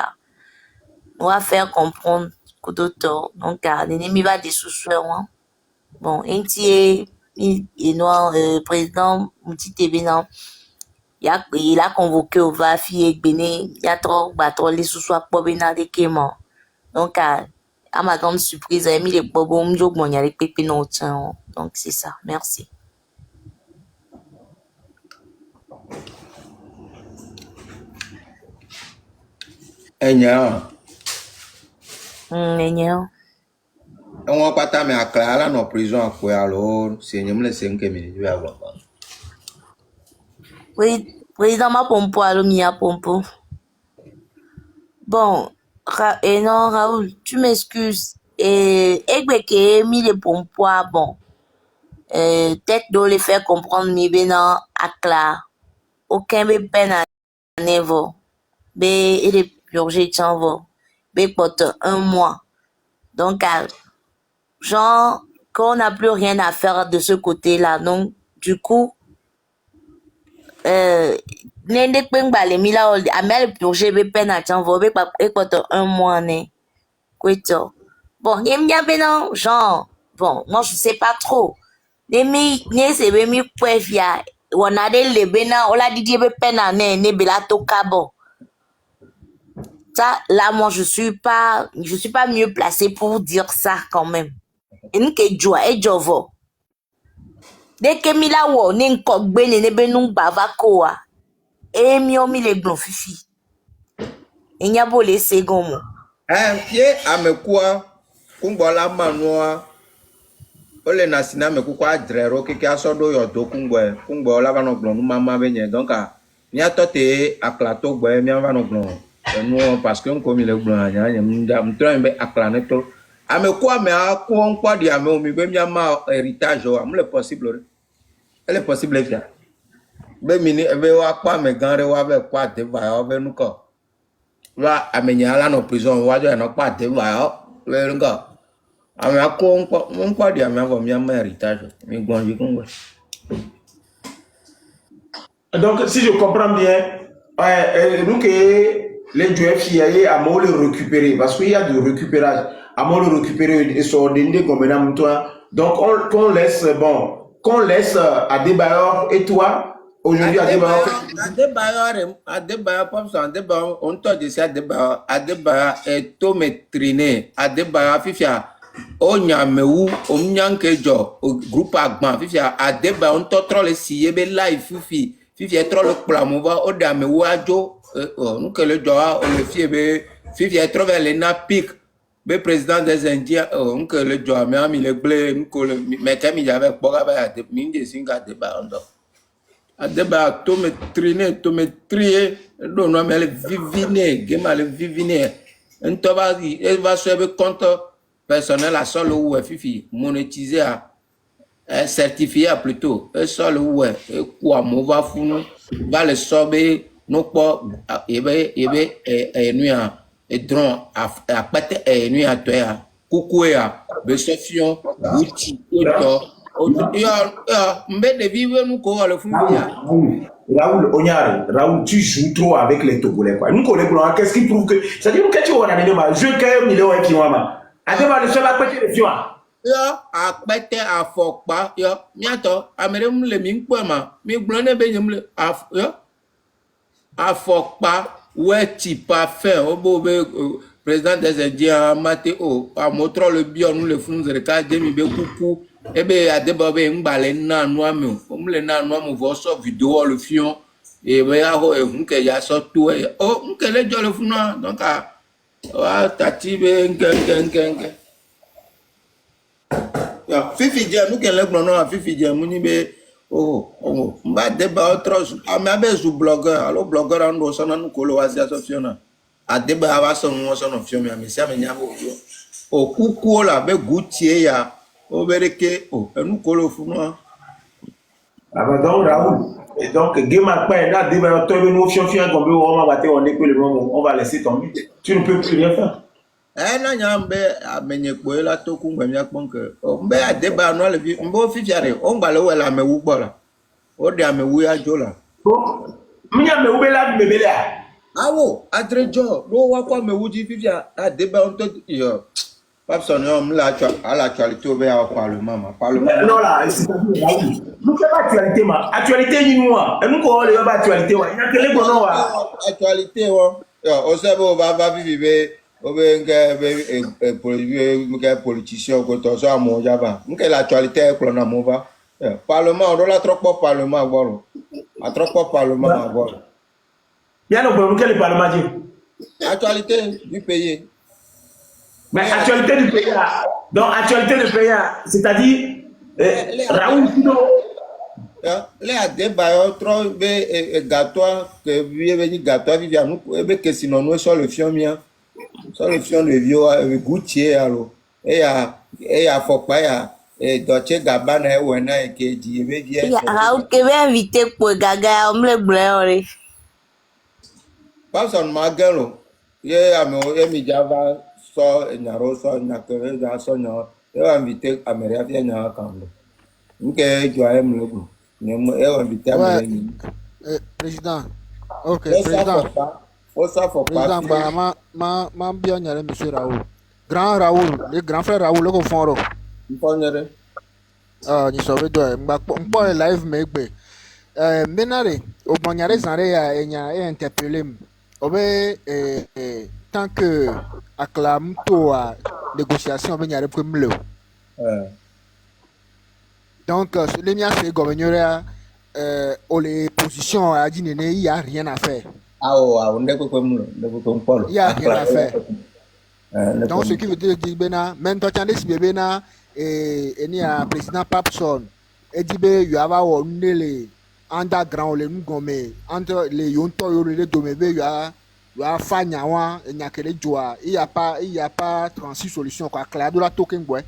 on va faire comprendre que d'autres donc l'ennemi va des sous-soins bon entier et non président Mouti TV non il a convoqué au Vafi et Béné il y a trop les sous-soins pour Bénin de Kéman donc à ma grande surprise j'ai mis les bobos il y a les pépines au tien donc c'est ça merci. Enya on pas ta me akla la no prison akwe alors c'est nyem le 5 minutes je vais avoir. Oui, président ma pompo alo mia pompo. Bon, et non Raoul, tu m'excuses. Et que mis les pompos bon. Peut-être de les faire comprendre mi bena akla. Aucun be peine à niveau. Be et les purger chanvo. Be porte 1 mois. Donc genre qu'on n'a plus rien à faire de ce côté-là. Donc du coup nende pengba le mila amel purger be peine à chanvo be porte 1 mois ne. Quoi bon, il y a bien genre bon, moi je sais pas trop. Nemi c'est mi poefia on a des lebena on l'a dit be peine à ne belato kabo. Ça là moi je suis pas mieux placé pour dire ça quand même. En que joie et jovo. Dès que mi la wo ne nkok gbe ne be nu bava ko a. E mi o mi le blon fifi. Enya bo le segomo. Pie amekua kungbola manua ole nasina mekukwa adrero keke asodo yo do kungbola va no blon mama benye donc mi atote aklato gbe mi va no blon no parce que on comme le blon anya mi train be aklaneto amekua me akwa nkwa di ame omi be mi ama héritage o amle possible elle est possible fia be mini be wa kwa me ganre wa be kwa de va o be nuko wa amenya la no prison wa jo no pa de wa le nga ame akon kwa di ame avo mi ama héritage mi gbonji kunwe. Donc si je comprends bien nous que les joueurs fiaillés à moi le récupérer parce qu'il y a de récupérage à moi le récupérer et s'ordonner comme toi donc qu'on laisse à Débayor et toi Aujourd'hui, Adebayor fait... Adebayor, on t'a dit ça, Adebayor est tométriné. Adebayor, fifia, on y a meou, on y a un kejo, au groupe Agban, fifia, Adebayor, on t'a trop le siye, be live, fifia, trop le plamova, on a meou ajo, nous que le doa, on le fie, be, fifia, trop vers l'ena pic, be président des Indiens, on que le doa, mais ami le blé, nous que le, mais t'as mis avec Boga, mine de singa Adebayor, Adebayor tométrié, non, mais elle vivine, Gema elle vivine. Elle va sur le compte personnel à sol ou fifi, monétisé à certifié plutôt. Elle sol ou quoi, va fou, va le sober, non pas, et nuit et dron, à pâte et nuit à toi, coucou à Bessofion, Gucci, Raoul Onyari, Raoul, tu joues trop avec les Togolais. Nous connaissons qu'est-ce qui prouve que. C'est-à-dire que tu as un jeu qui est million et qui va. Adema le seul à côté de Fiona. A pété à Fokpa, bientôt, Amérem le Minkwama, mais blonde benyem a Fokpa, ouais, tu pas fait, au beau président des Indiens, Matéo, à montrer le bio, nous le faisons, le cas de Mibé Coucou. Ebe Adebayor mbale na noa me omle na noa mo vo so vidéo le fion et be ya ho nke ya so to e o nke le jo le funa donc a tati be nke ya fifi je nous ke le gbono a fifi je mu ni be mba Adebayor trop a be su blogueur allo blogueur ando so na nu ko lo asia so fiona Adebayor va so no so no fion me sia me nya bo o kuku la be gutie ya au Bereke, nous collons. Ah bah donc Raoul, et donc Gema Pay, là, Adebayor, toi, nous fions comme on est que le moment, on va laisser tomber. Tu ne peux plus rien faire. Non, nyambe amenye kwa la toku ngwemya kponke. Mbe Adebayor no le vi, mbo fifiare, on ba le wela me wubola. O de ame wu ya jola. Minya me wubela mebele a. Awo, adrejo, lo wa kwa me wuji fifia, Adebayor on te yo. Papson, à l'actualité au Parlement. Non, là, c'est pas Raoul. Nous faisons pas actualité, ma. Actualité, nous, et nous, on n'a pas actualité, il y a que les bonhommes. Actualité, on sait qu'on va vivre, on va politicien, on va mon java. Nous, l'actualité, on a mon va. Parlement, on a trop de parlement à voir. À trop de parlement à voir. Il y a nos quel parlement dit. Actualité du pays. Mais actualité du pays, donc actualité du pays, c'est-à-dire Raoul Kido. Les Adebayor trop gâteau que vient gâteau vivre nous que sinon nous sur le fion mien sur le fion de vieux Goutier alors et à Fokpa et Dolce Gabbana ou un et qui dit bien Raoul que va inviter pour gaga on le blé pas son magalo ye ami java so nyaro so nyakere ja so nyo e invité Améria vient nya kambo nke joie me le invité Améria président ok président président ma bien nyare monsieur Raoul grand Raoul le grand frère Raoul le ko foro mponere ni so be do mpo live me gbe menare o bonyare zanre ya enya interpeller obe tant que acclame toi négociation ben yare pour mle donc les miens c'est gouverneur les positions a dit il y a rien à faire on ne peut pas mle il y a rien à faire donc ce qui veut dire bena maintenant tu as dit bena et ni a président Papson et dit be you ava on les underground les ngomé entre les yonto yo les domebe ya fanya wa nyakele joa il y a pas 36 solutions quoi clair de la token boy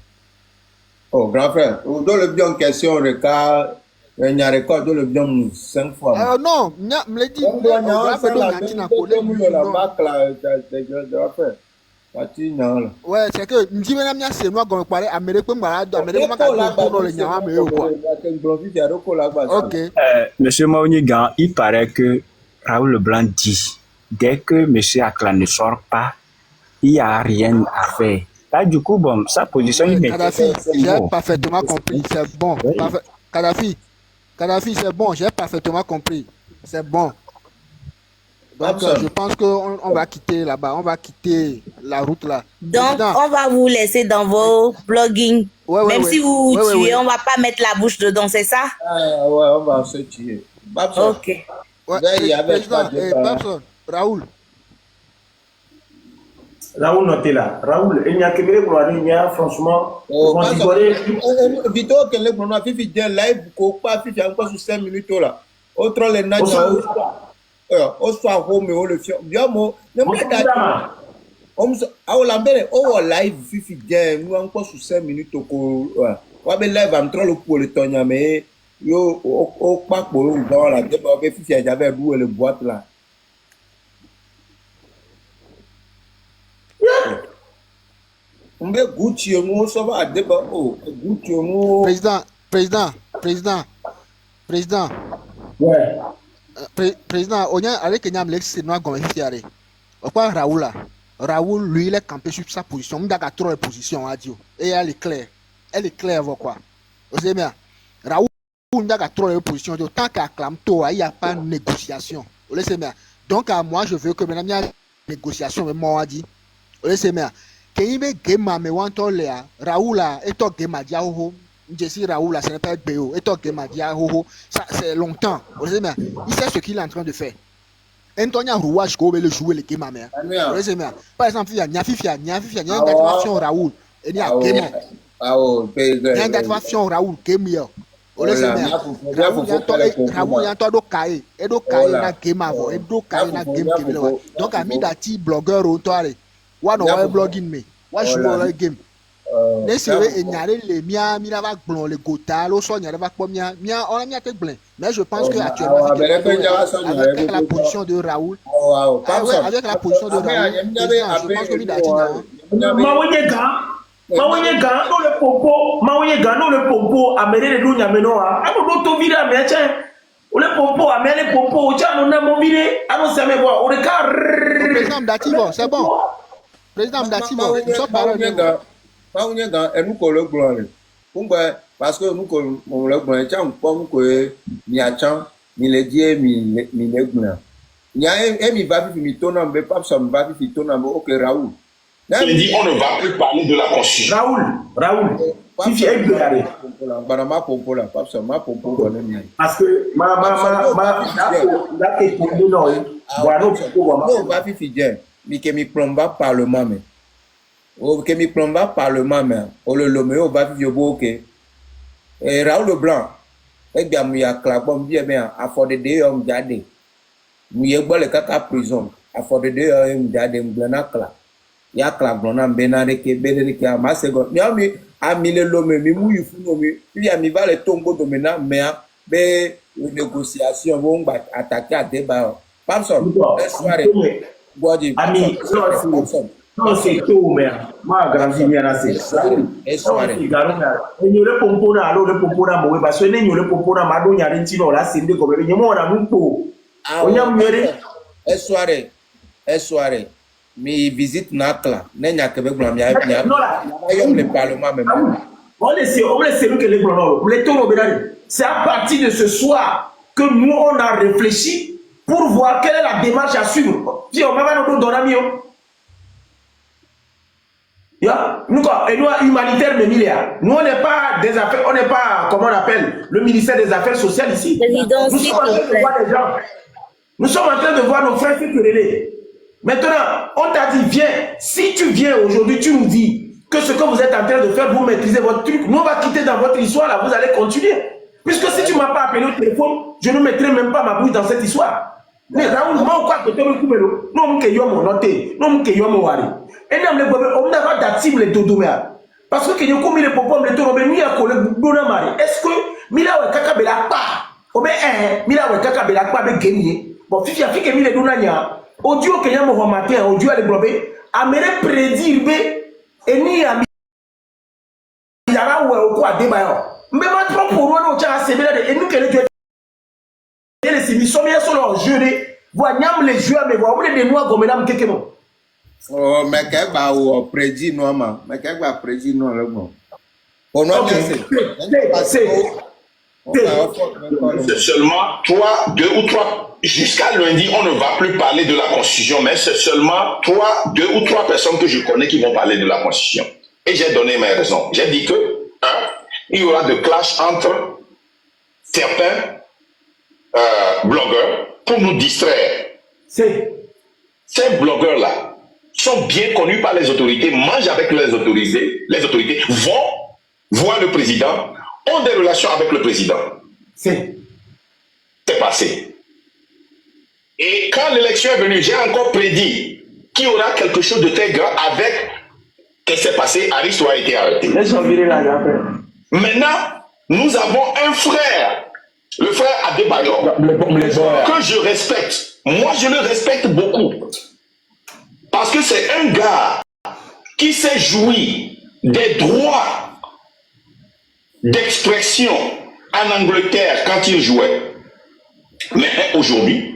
grand frère on donne le bien question record il y a record de le bien 5 fois non me le dit on fait donc natina ko la bac là de faire parti non ouais c'est que ndi bena mia se no agon pare Amérique ngara do Amérique maka do le nyama me quoi OK monsieur Maoniga il paraît que Raoul Leblanc dit dès que M. Akla ne sort pas, il n'y a rien à faire. Là, du coup, bon, sa position... Kadhafi, j'ai parfaitement compris, c'est bon. Kadhafi, Kadhafi, c'est bon, j'ai parfaitement compris. C'est bon. Donc, Babson. je pense qu'on va quitter là-bas, on va quitter la route là. Donc, Président, on va vous laisser dans vos blogging. ouais, Même si vous ouais, tuez, ouais. on va pas mettre la bouche dedans, c'est ça? Ah, ouais, on va se tuer. Babson. Ok. Ouais, Là, il y avait président, pas de- Babson, Raoul. Raoul notez là. Raoul, il n'y a que mes gloires, il y a franchement. Oh, On Babson, dirait. Vito, quel est mon Fifi dit live, ko pas Fifi encore sur 5 minutes là. Autre les nages, au soir, home, au le fion. Bien, moi, ne me pas au lambert, au live, Fifi dit, nous encore sur 5 minutes au ouais, mais live, am trop le pour le tonya, mais yo, au pas pour le dans la débat, Fifi, j'avais d'où le boîte là. On veut Gucci, on s'en va à débat, oh, Gucci, on. Président. Ouais. Président, on a avec Kenyam Lex, c'est noir comme fiaré. Pourquoi Raoul là? Raoul, lui, il est campé sur sa position. Il a trop de position, à Dieu. Et elle est claire. Elle est claire, quoi. Vous savez bien. Raoul, il a trop de position. Tant qu'à Clamto, il n'y a pas de négociation. Vous laissez bien. Donc, moi, je veux que maintenant, il y a une négociation, mais moi, on dit. Vous laissez bien. Quand il me game, mais on t'en l'a. Raoul là, et toi, game, dia ho. Je dis Raoul là, ce n'est pas BO. Et toi, game, dia ho. Ça, c'est longtemps. Vous savez bien. Il sait ce qu'il est en train de faire. Antonia Rouage ko le jouer le game mère. Par exemple, il y a Niafifia, il y a une activation Raoul et il y a game. Il y a une activation Raoul game yo. Raoul y a toi do kai et do kai na game avant et do kai na game qui là. Donc ami dati blogueur on toi aller. Wa no wa blogging me. Wa joue le game. Les séries et nyare les mia mi la va blon le gota lo so nyare va po mia on a mia te blin. Mais je pense que actuellement avec la position de Raoul avec la position de Raoul je pense que Midati Mawonyega no le popo Mawonyega no le popo amere le dunya menoa abo to vira me acha o le popo amere popo o cha no na mo vire ano se me bo o le car président Midati bon c'est bon président Midati bon so parole Mawonyega enu ko le gloire ngba parce que nous ko mo le gloire cha npo ko mi achan mi le die mi le gloire nya mi va fi mi tona be pas ça me va fi tona be OK Raoul. Il dit on ne va plus parler de la constitution. Raoul, si tu es déclaré. Parce que mi plomba parlement mais o que mi plomba parlement mais o le lomeo va vivre OK et Raoul Leblanc e bia mu ya klabom bien bien a for de day om jade mu ye gbo le kaka prison a for de day om jade mblana kla ya klablona mbena de ke bede de ke amasego mi ami le lome mi mu yufu no mi ya mi va le tombo domena mais be négociation bon ba attaquer à débat Babson soirée Boadi ami non c'est tout mais ma grandi bien assez soirée ni le pompo na lo le pompo na mo ba so ni le pompo na ma do nya ri ti no la se nde ko be ni mo na mu po onya mwere soirée mi visite nakla ne nya ke be gbon mi ya yom le parlement même on laisse que les blonds les tono benani c'est à partir de ce soir que nous on a réfléchi pour voir quelle est la démarche à suivre puis on va nous donner mieux nous quoi et nous humanitaire mais milliards nous on n'est pas des affaires on n'est pas comment on appelle le ministère des affaires sociales ici nous sommes en train de voir les gens nous sommes en train de voir nos frères qui querellent. Maintenant on t'a dit viens si tu viens aujourd'hui tu nous dis que ce que vous êtes en train de faire vous maîtrisez votre truc nous on va quitter dans votre histoire là vous allez continuer puisque si tu m'as pas appelé au téléphone je ne mettrai même pas ma bouche dans cette histoire mais Raoul moi quoi que tu me coupes non mon que yo mon noté non mon que yo mon wari et nam le bobe on n'a pas d'active les dodomia parce que yo comme les popom les toro mi a collé bona mari est-ce que mila wa kaka bela pa obe mila wa kaka bela pa be gagner bon fifi afike mi le donanya audio que yamo matin audio le bobe amere prédire be eni ami yara wa ko adeba yo mbe ma trop pour moi no cha sebela de enu que le les sémissomiens sont en jeu de voir nyam les joueurs mais voir des noirs comme madame kekemo oh mais que ba o prédit non ma mais que ba prédit non le bon on a c'est C'est seulement 3, 2 ou 3. Jusqu'à lundi, on ne va plus parler de la Constitution, mais c'est seulement 3, 2 ou 3 personnes que je connais qui vont parler de la Constitution. Et j'ai donné mes raisons. J'ai dit que, il y aura de clash entre certains blogueurs pour nous distraire. Ces blogueurs-là sont bien connus par les autorités, mangent avec les autorités vont voir le président, ont des relations avec le président. C'est passé. Et quand l'élection est venue, j'ai encore prédit qu'il y aura quelque chose de très grand avec ce qui s'est passé. Aristo a été arrêté. Maintenant, nous avons un frère, le frère Adebayor, que je respecte. Moi, je le respecte beaucoup. Parce que c'est un gars qui s'est joui des droits d'expression en Angleterre quand il jouait. Mais aujourd'hui,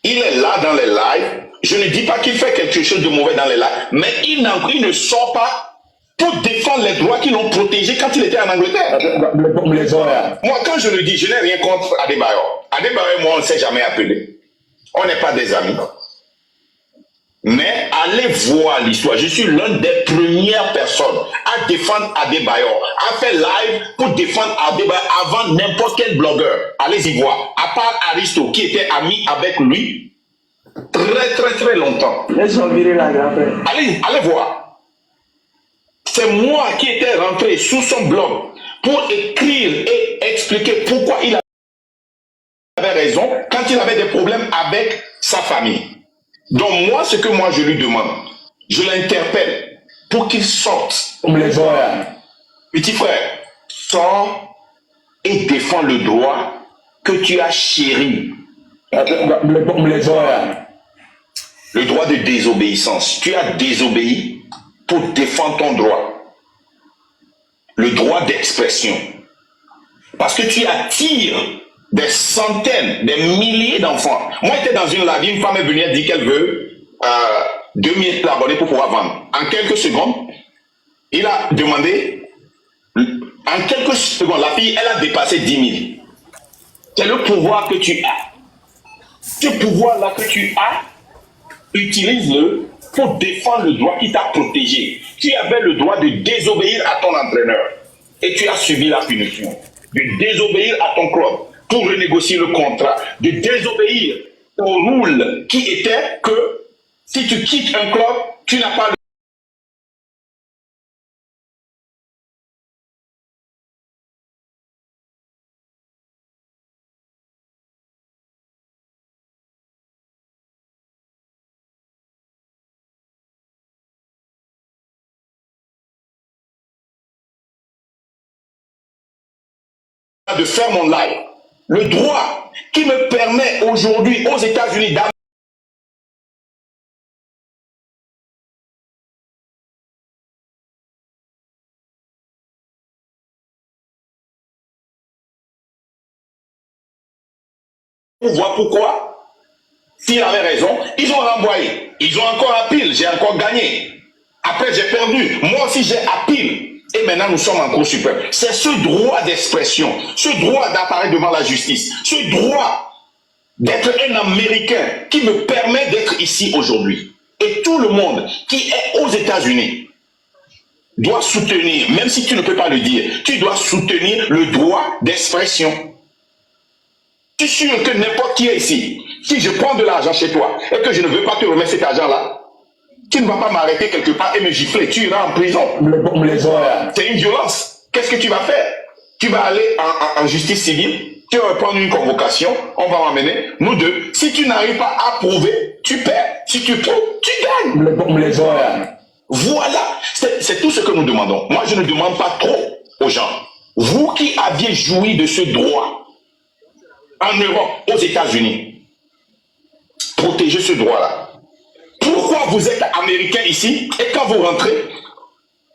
il est là dans les lives. Je ne dis pas qu'il fait quelque chose de mauvais dans les lives, mais il ne sort pas pour défendre les droits qui l'ont protégé quand il était en Angleterre. Moi, quand je le dis, je n'ai rien contre Adebayor. Adebayor et moi, on ne s'est jamais appelé. On n'est pas des amis. Mais allez voir l'histoire. Je suis l'une des premières personnes à défendre Adebayor, à faire live pour défendre Adebayor avant n'importe quel blogueur. Allez-y voir. À part Aristo, qui était ami avec lui très longtemps. Allez voir. C'est moi qui étais rentré sous son blog pour écrire et expliquer pourquoi il avait raison quand il avait des problèmes avec sa famille. Donc moi, ce que moi je lui demande, je l'interpelle pour qu'il sorte. Petit frère, sors et défends le droit que tu as chéri. Le droit de désobéissance. Tu as désobéi pour défendre ton droit. Le droit d'expression. Parce que tu attires des centaines, des milliers d'enfants. Moi, j'étais dans une live, une femme est venue, elle dit qu'elle veut 2000 abonnés pour pouvoir vendre. En quelques secondes, il a demandé, en quelques secondes, la fille, elle a dépassé 10 000. C'est le pouvoir que tu as. Ce pouvoir-là que tu as, utilise-le pour défendre le droit qui t'a protégé. Tu avais le droit de désobéir à ton entraîneur et tu as subi la punition. De désobéir à ton club pour renégocier le contrat, de désobéir au rôle qui était que si tu quittes un club, tu n'as pas de faire mon live. Le droit qui me permet aujourd'hui aux États-Unis pour voir pourquoi, s'il avait raison, ils ont renvoyé. Ils ont encore appelé, j'ai encore gagné. Après, j'ai perdu. Moi aussi, j'ai appelé. Et maintenant, nous sommes en Cour suprême. C'est ce droit d'expression, ce droit d'apparaître devant la justice, ce droit d'être un Américain qui me permet d'être ici aujourd'hui. Et tout le monde qui est aux États-Unis doit soutenir, même si tu ne peux pas le dire, tu dois soutenir le droit d'expression. Je suis sûr que n'importe qui est ici, si je prends de l'argent chez toi et que je ne veux pas te remettre cet argent-là, tu ne vas pas m'arrêter quelque part et me gifler, tu iras en prison. C'est une violence. Qu'est-ce que tu vas faire? Tu vas aller en justice civile, tu vas prendre une convocation, on va m'emmener, nous deux. Si tu n'arrives pas à prouver, tu perds. Si tu prouves, tu gagnes. Voilà, c'est tout ce que nous demandons. Moi, je ne demande pas trop aux gens. Vous qui aviez joui de ce droit en Europe, aux États-Unis, protégez ce droit-là. Pourquoi vous êtes américain ici et quand vous rentrez,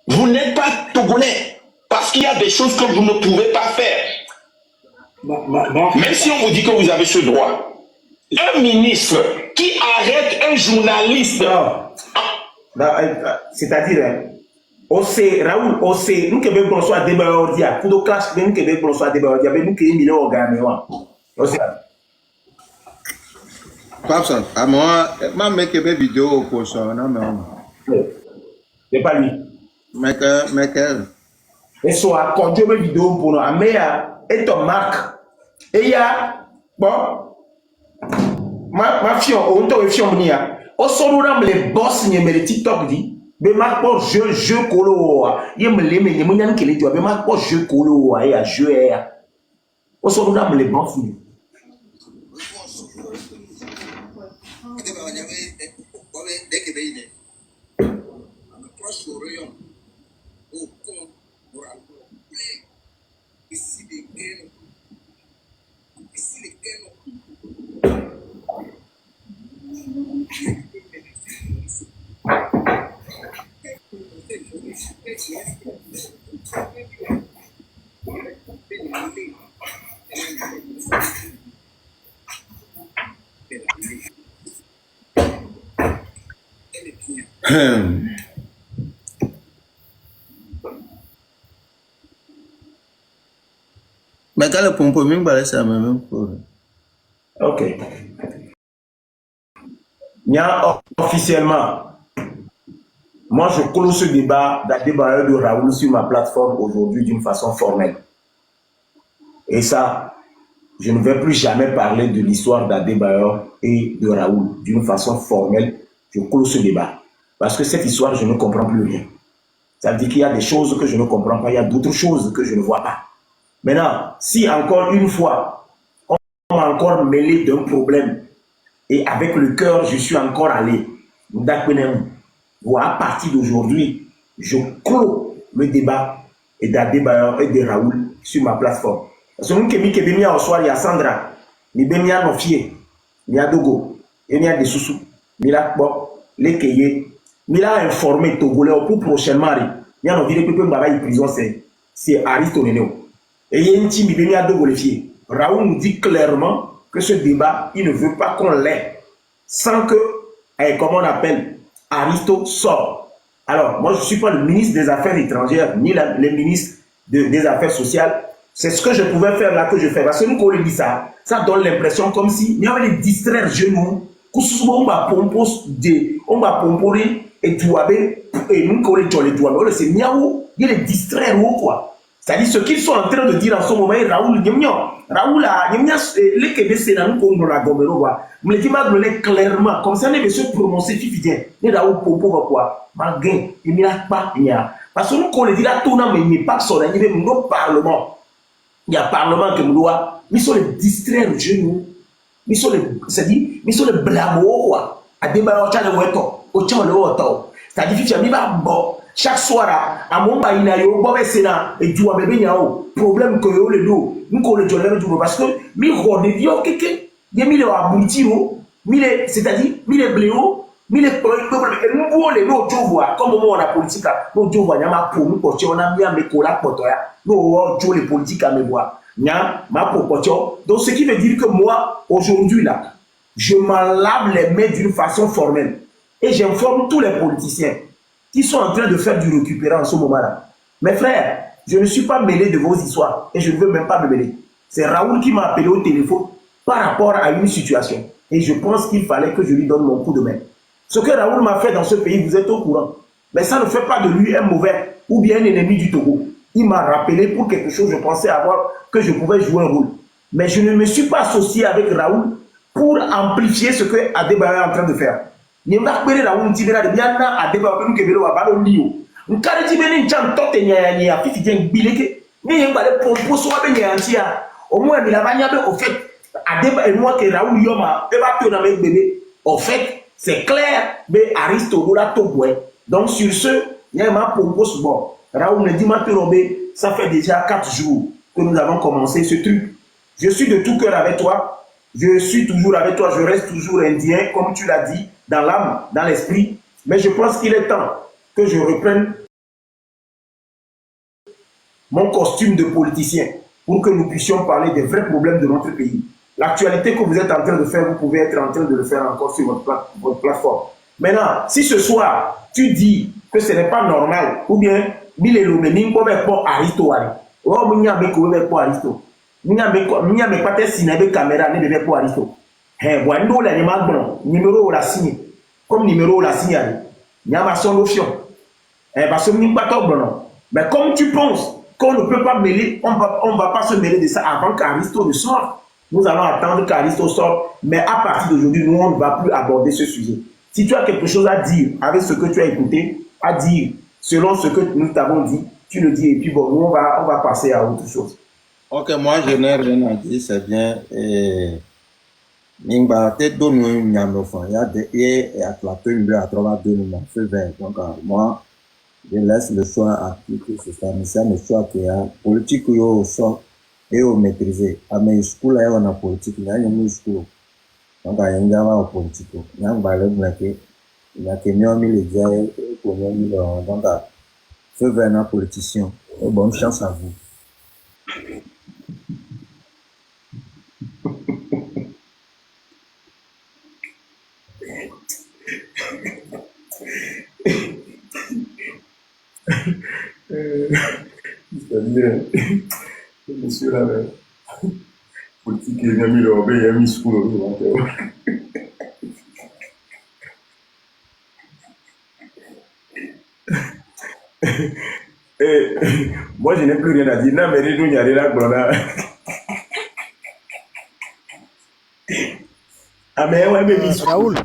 vous n'êtes pas togolais parce qu'il y a des choses que vous ne pouvez pas faire. Même si on vous dit que vous avez ce droit, un ministre qui arrête un journaliste, c'est-à-dire, Ose Raoul ose nous kebe bonso a débat ordia kudo clash ben kebe bonso a débat ordia ben nous kebe mile organe wa ose Papson, à moi, ma mec est vidéo pour ça, non mais c'est pas lui mais et soit quand je me vidéo pour nous ameya et ton marque et ya bon ma fion on to fion nia o solo ram les boss ni me TikTok dit be ma ko jeu kolo ye me le me ni munyan kele jo be ma ko jeu kolo ya jeu ya o solo ram les boss ni mais quand le pompe même balai ça même pour ok Nia officiellement moi je close ce débat de Raoul sur ma plateforme aujourd'hui d'une façon formelle et ça je ne vais plus jamais parler de l'histoire d'Adebayor et de Raoul d'une façon formelle. Je close ce débat. Parce que cette histoire, je ne comprends plus rien. Ça veut dire qu'il y a des choses que je ne comprends pas, il y a d'autres choses que je ne vois pas. Maintenant, si encore une fois, on m'a encore mêlé d'un problème, et avec le cœur, je suis encore allé, à partir d'aujourd'hui, je clôt le débat d'Adebayor et de Raoul sur ma plateforme. Parce que nous, il y a Sandra, il y a Nofie, il y a Dogo, il y a des Soussou, il y a les Keye, il y a informé Togolais pour prochainement, il y a une prison, c'est Aristo Nénéo. Et il y a une team, il y a Dogo les filles. Raoul nous dit clairement que ce débat, il ne veut pas qu'on l'ait sans que, comment on appelle, Aristo sort. Alors, moi, je ne suis pas le ministre des Affaires étrangères, ni le ministre des Affaires sociales. C'est ce que je pouvais faire là que je fais. Parce que nous, quand on dit ça, ça donne l'impression comme si il y avait des distraire genoux, on va pomporer et tout, et nous, quand on dit tout, c'est miaou, il y a des distraire quoi. C'est-à-dire ce qu'ils sont en train de dire en ce moment, Raoul, les Québécois, c'est dans le la Gomero, mais les gens me clairement, comme ça, les se prononcer, les Raoul Pompo, quoi, malgré, il n'y a pas, il y a. Parce que nous, quand on dit là, tout le monde, mais il n'y a pas son il y a un parlement. Il y a un parlement qui nous doit, mais sont les distraire aux genoux, mais sont les, c'est-à-dire, mais sont les blâmaux, quoi. À débat, au tchal, au tchal, c'est-à-dire, tu as mis bon. Chaque soir, à mon pays, il y a un sénat et tu as un problème que le dos, nous connaissons parce que mi rodédio quelque, il y a mis le aboutio, c'est-à-dire mi les bléo, mi les problèmes, nous voulons les autres vois comme on a politique, nous vois ma pour nous porter on a mis à mes collègues pour toi, nous jouons les politiques à me voir, nya ma proportion. Donc ce qui veut dire que moi aujourd'hui là, je m'en lave les mains d'une façon formelle et j'informe tous les politiciens qui sont en train de faire du récupérant en ce moment-là. Mes frères, je ne suis pas mêlé de vos histoires et je ne veux même pas me mêler. C'est Raoul qui m'a appelé au téléphone par rapport à une situation. Et je pense qu'il fallait que je lui donne mon coup de main. Ce que Raoul m'a fait dans ce pays, vous êtes au courant. Mais ça ne fait pas de lui un mauvais ou bien un ennemi du Togo. Il m'a rappelé pour quelque chose, je pensais avoir que je pouvais jouer un rôle. Mais je ne me suis pas associé avec Raoul pour amplifier ce que Adebayor est en train de faire. Ni mbakbere la wunti bena de biana adeba benu kebelo wa balo liyo nkari tibeni nchan tote nya nya fiti jeng bileke ni yemba le pompo so wa benya antia o mo mi la banya be au fait adeba et moi que Raoul yoma e ba to na me bébé au fait c'est clair be Aristo dola to boy. Donc sur ce yema pompo so bon Raoul ne dit ma robé ça fait déjà 4 jours que nous avons commencé ce truc. Je suis de tout cœur avec toi. Je suis toujours avec toi, je reste toujours indien, comme tu l'as dit, dans l'âme, dans l'esprit. Mais je pense qu'il est temps que je reprenne mon costume de politicien pour que nous puissions parler des vrais problèmes de notre pays. L'actualité que vous êtes en train de faire, vous pouvez être en train de le faire encore sur votre plateforme. Maintenant, si ce soir, tu dis que que ce n'est pas normal. Ou bien, bile lume, ni mpobe po aristo wari. Oh, munya beko be po aristo. Munya be pate sinebe caméra ne be po aristo. Wando la ni magno, numéro la signe. Comme numéro la signe. Nyama son option. Parce que ni pas top non. Mais comme tu penses qu'on ne peut pas mêler, on va pas se mêler de ça avant qu'Aristo ne sorte. Nous allons attendre qu'Aristo sorte, mais à partir d'aujourd'hui, nous, on ne va plus aborder ce sujet. Si tu as quelque chose à dire avec ce que tu as écouté, à dire selon ce que nous t'avons dit, tu le dis et puis bon, nous, on va passer à autre chose. Ok, moi je n'ai rien à dire, c'est bien. Ningba peut-être donne une nyamofan. Il y a des à plateau une à travers deux mois feu vert. Donc moi je laisse le choix à qui que ce soit. Mais c'est le choix qu'il y a politique yo sort et au maîtriser. À mes schools là on a politique. Il y a une school. Donc il y a une gamme en politique. Il y a un balai bloqué. Il y a que mieux mis les gars et pour mieux mis le donc feu vert na politicien. Et bonne chance à vous. C'est-à-dire, monsieur là, politique il a mis le robé, il a mis sous le moi je n'ai plus rien à dire. Non, mais il y a là, voilà. Ah, mais ouais, mais Raoul.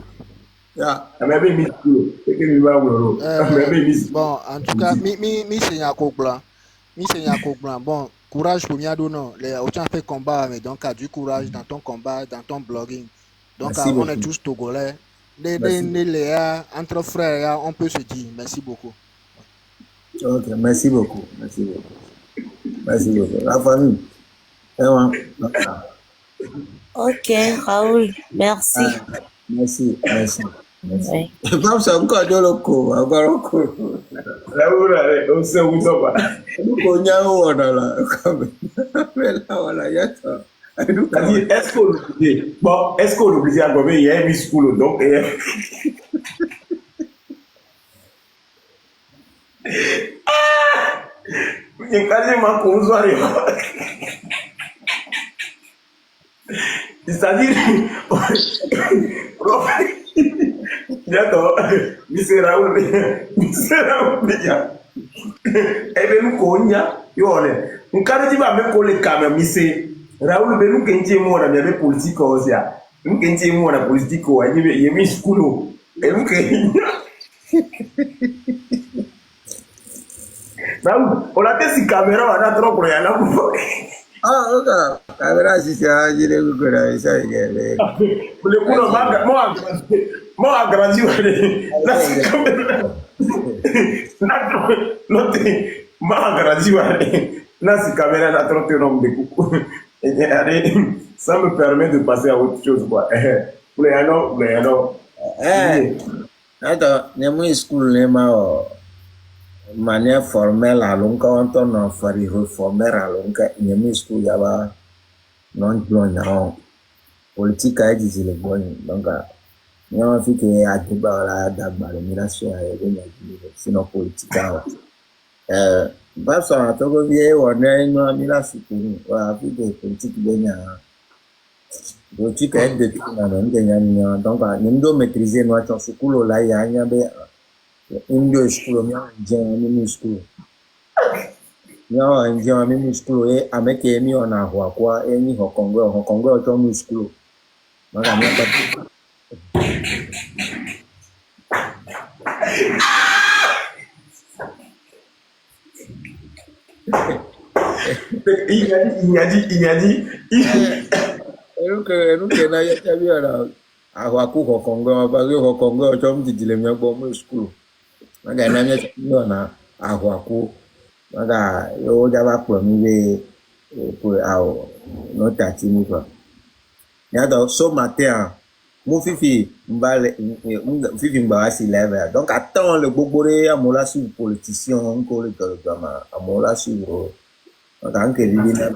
Bon, en tout cas, mi c'est Yako Blanc. Bon, courage pour Miado, non. Les autant fait combat, mais donc du courage dans ton combat, dans ton blogging. Donc on est tous togolais. Entre frères, on peut se dire merci beaucoup. Ok, merci beaucoup. Merci beaucoup. Merci beaucoup. La famille. Ok, Raoul, merci. Merci. Oui. Comme ça, encore de locaux, encore. Raoul, on sait où ça va. On y a où là. Mais là, voilà, il y a ça. C'est-à-dire, est-ce qu'on l'oblige? Bon, est-ce qu'on l'oblige à gommer? Il y a un school, donc. Il y a quasiment qu'on soit c'est-à-dire, d'accord, monsieur Raoul, et nous cogna, yole, un cas de ma même collègue quand même, monsieur Raoul, ben nous qui moi la même politique aussi, nous qui moi la politique, il y a mis school, et nous qui. Raoul, on a testé caméra, on a trop pour y aller. Ah, ok. Caméra, si c'est un gire, vous connaissez ça, il y a les. Le coup, moi, agrandi, là, c'est comme. Moi, agrandi, là, c'est caméra, là, trop de nombre de coups. Ça me permet de passer à autre chose, quoi. Pour les anneaux. Attends, il y a une school, manière formelle à l'onca on a fait reformer à l'onca il y a mis school yaba non blonde politique a dit le bon donc il y a un fait que à débat là d'abord l'émigration sinon politique bah ça tout bien on a une émigration voilà fait que politique bien politique est de tout donc nous devons maîtriser notre school là il y a English school, German school. Now, in German school, I make a me on a Huaqua, any Hong Kong school. Il a dit. Maga na mia na ahwaku maga yo jaba promive pour ao no tati ni quoi ya do so matin mo fifi mbale fifi mba si level donc attends le gbogbore amola sur politicien encore le gama amola sur donc vivi na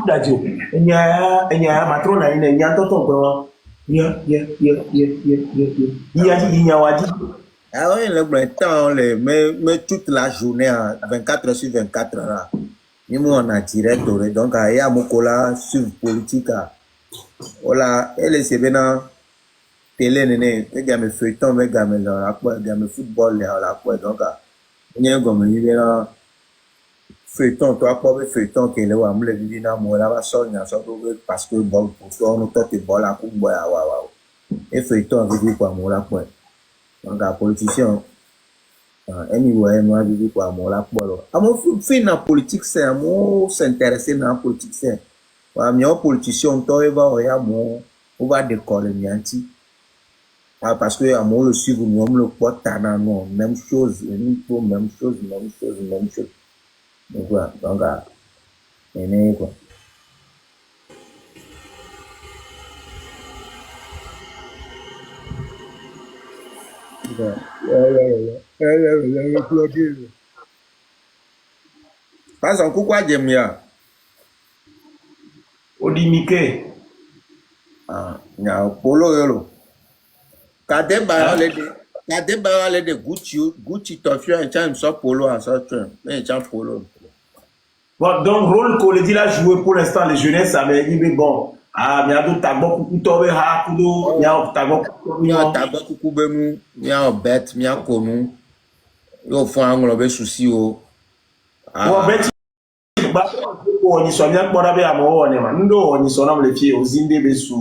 dajo enya matrona ina nya toto kwa ya. Iya waji. Ah oui, le temps, mais toute la journée, 24 heures sur 24 heures, là. Nous, on a direct, donc, il y a mon collègue sur politique. Voilà, elle est bien télé, il y a mes feuilletons, il y a mes football, donc, il y a un feuilleton, toi, pas feuilleton, qui est là, on me dit, parce que, bon, pour toi, on a tout bon là, et feuilleton, on dit, quoi, mon là, donc, la politicien, anyway, moi, je dis quoi, mon là, à mon fin, la politique, c'est un mot s'intéresser dans la politique, c'est. Mais un politicien, toi, on va décoller, parce que, à mon le suivre, nous, le pote, même chose, même chose. Donc, voilà, donc, quoi. Pas un coup quoi, Jemia. Odimike. Ah, ya polo yolo. Kadeba le de Gucci tofio et tiens so polo à ça mais tiens polo. Bon, donc rôle qu'on dit là joué pour l'instant les jeunesses ça mais dit bon. Ah, il y a d'autres tabons pour tomber ha kudo, il y a tabons pour bemu, il y a bête, il y a konu. Yo fo anglo souci o. Ah, bête on y soit bien pour avoir amour on est man. Ndo on y soit dans les pieds aux indés besu,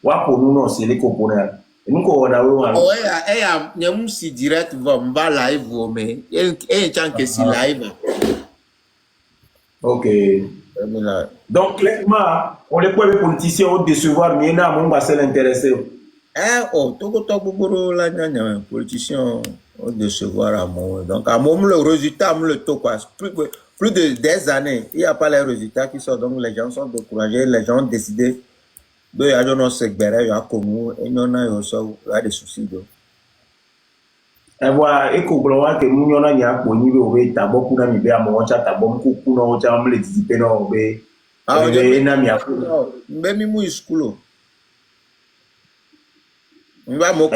wa pour nous non c'est les components. Et nous qu'on a oh nyam si direct va mba live mais et tant que si live. OK. Donc, clairement, on les peut les politiciens ont décevoir, mais il y a un bassin intéressé. La politiciens ont décevoir à moi. Donc, à moi, le résultat, le taux, plus de 10 années, il n'y a pas les résultats qui sortent. Donc, les gens sont découragés, les gens ont décidé de y aller dans ce béret, il y a comme et il y a des soucis. Et voilà, et qu'on voit que nous n'avons pas pour nous lever, d'abord pour nous lever à mon chat, d'abord pour nous lever, participer dans le ah, mais mi mu school. Mba mo ko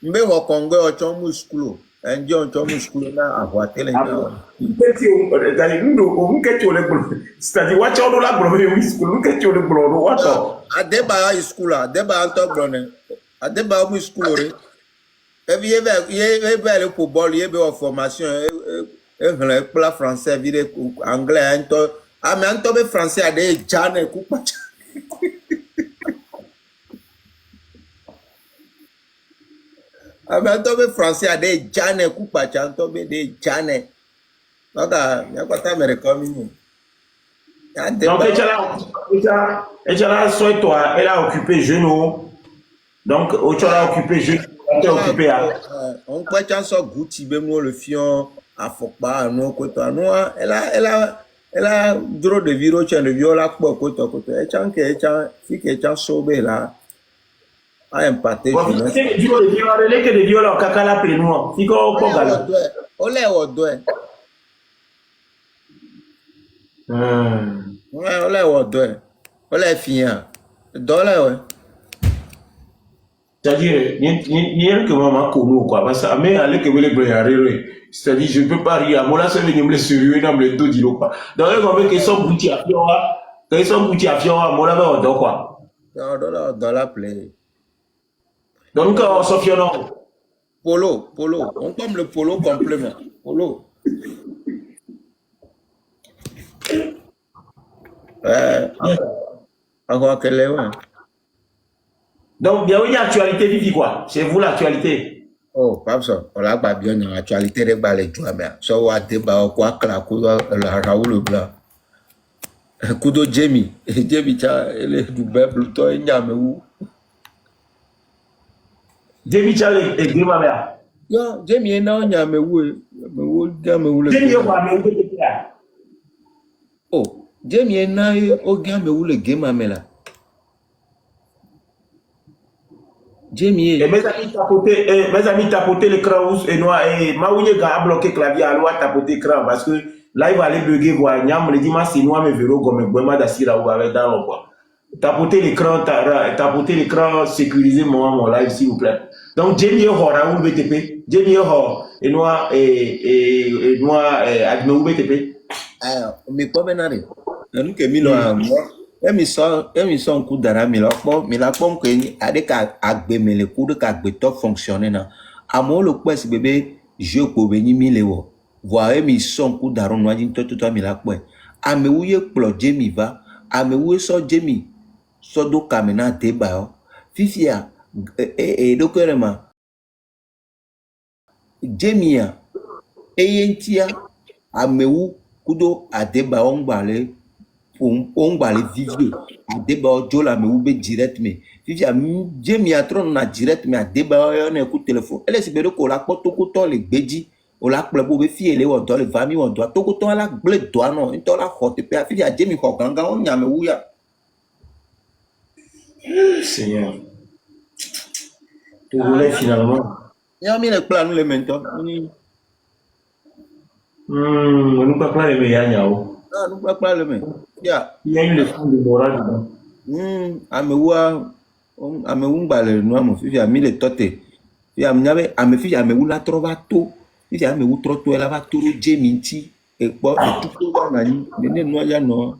mbe wo kongo o chomu school. Enje o chomu school na avoiter na. C'est-à-dire watch out la blonde mi school, nous que tu le blonde watch out. Adeba school, adeba anto blonde. Adeba mu school. Et puis, il y a le football, il y a la formation, le français, anglais, ah, mais en tant que français, il y a des gens qui coupent. Ah, mais en tant que français, il y a des gens qui coupent, en tant que des gens. Donc, il y a quoi d'américain, donc, elle a soit toi, elle a occupé genou. Donc, tu as occupé genou. On peut chanson Gucci bemo le fion à Fokba non côté noir elle a drôle de viro tient le viola côté et chan que chan si que chan sauvé là a impacté c'est le viola kakala pe noir si ko pogala ole odo ole odo ole fian dollar ouais. C'est-à-dire, il y a que maman comme quoi, parce que mais allez que vous les brouillez, c'est-à-dire je ne peux pas rire, moi là c'est venir me sérieux dans le dos du quoi. Dans le moment qu'ils sont boutis à fiora, quand ils sont boutis à fiora, moi là on dort quoi. Dans la play. Donc on s'en fier non. Polo, on comme le polo complément, polo. Encore quelle est ouais. Donc, il y a une actualité vive quoi? C'est vous l'actualité? Oh, pas ça. On l'a pas bien dans l'actualité de les joueurs, mais ça va débat quoi que la Raoul Blanc. Kudo Jamie, Jamie, il est du peuple, toi, il n'y a mais où? Jamie, et Grima Mère. Non, Jamie est non, il n'y a mais où? Jamie, oh, Jamie est non, au gamme où le game à là. Jamie. Et mes amis tapoter l'écran et noir et Maouye a bloqué clavier à loi tapoter l'écran parce que là il va aller bugger voir Niam le dimanche c'est noir mais vélo comme Bema d'Assira ou avec dans le quoi. Tapoter l'écran sécurisez mon live s'il vous plaît. Donc, Jamie Hora ou BTP, Jamie Hora et Noir et Noir Adme ou BTP. Mais pas maintenant. Nous que Milo a moi. Émission un coup d'ara Milo que avec agbe mais le coup de agbe top fonctionner na. À moi le quoi bébé je peux venir Miléo. Voir émission coup d'ara noir d'une tout Mila quoi. À me ouye plo Jamie va. À me ouye so Jamie. So do kamena débat. Fifia et dokerema. Jamie eyentia amewu kudo adeba ongbale vivio adeba ojo la mewu be direct me fifi Jamie atron na direct me adeba yo na ku téléphone ele se bedo ko la poto ko to le gbeji o la ple bo be fi ele wo do le vami wo do to ko to la gle do no nto la hot pe fifi Jamie ko ganga on nya mewu ya Seigneur. Tu voulais finalement. Ya mi le plan le mento Nous pas plein les meilleurs niao. Ah, nous pas le même. Ya. Il y a une leçon de morale dedans. Amewu gbale no amo fifi ami le tote. Fi am nyabe ame fifi amewu la trova to. Fifi amewu troto ela va toro jeminti e po e tuko wa na ni nene no ya no.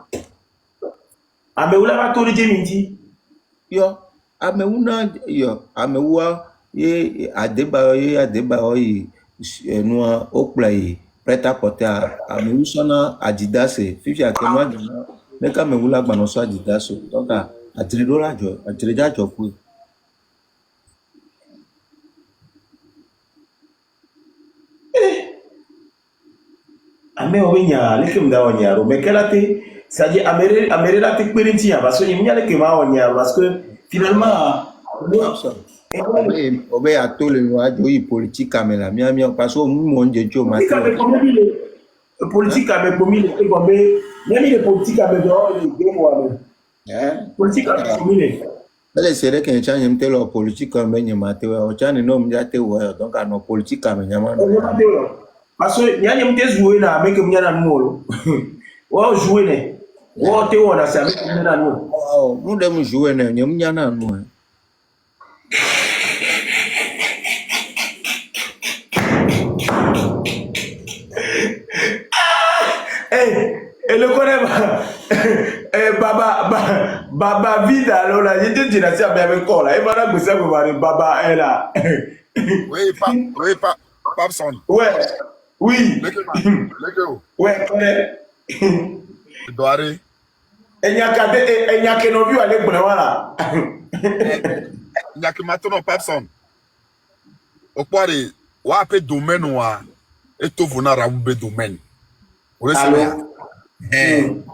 Amewu la va toro jeminti. Yo, amewu na yo, amewu ye adeba yi no okpla yi prêt à porter à me usana Adidas fifi a kenwa dina me ka me wula gbano so Adidas donc a $3 jo a $3 jo ku Ame obinya leke mda onya ro mais quelle té c'est-à-dire amere la té perintia parce que il y a leke ma onya parce que finalement obe a to le wa jo yi politique amela mi parce que mu mo nje jo ma politique avec commis les gombe même les politiques avec les gombe politique avec commis les sere que change mtelo politique comme benye mate o chane no mjate wo donc no politique amenyama parce que nyanya mte jouer na avec mnyana molo wa jouer ne wa te wona sa avec mnyana no mu dem jouer ne mnyana no et le connaît baba vide alors là j'étais dit là c'est avec quoi là et voilà que ça me va baba est là oui Papson ouais oui ouais connaît doare et n'y a que non vu aller pour voilà n'y a que maintenant Papson au quoi wa pe domaine wa et to vona raoube domaine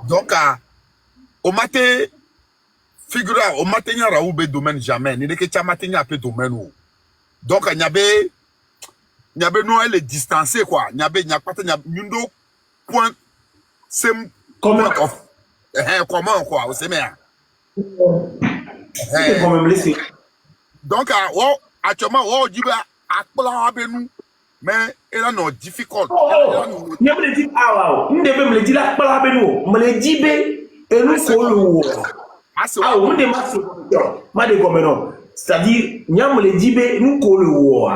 donc au matin figure au matin y a raoube domaine jamais ni que tu matin y a peu domaine donc n'y avait non elle est distancée quoi n'y a pas nyundo point same comment comment quoi au semer donc actuellement actuellement nous mais elle a non difficile. Ne me dit ah wow, ne me dit la pala beno, me le dit be et nous solo. Ah on ne ma de gomeno. C'est-à-dire nya me le dit be nous solo.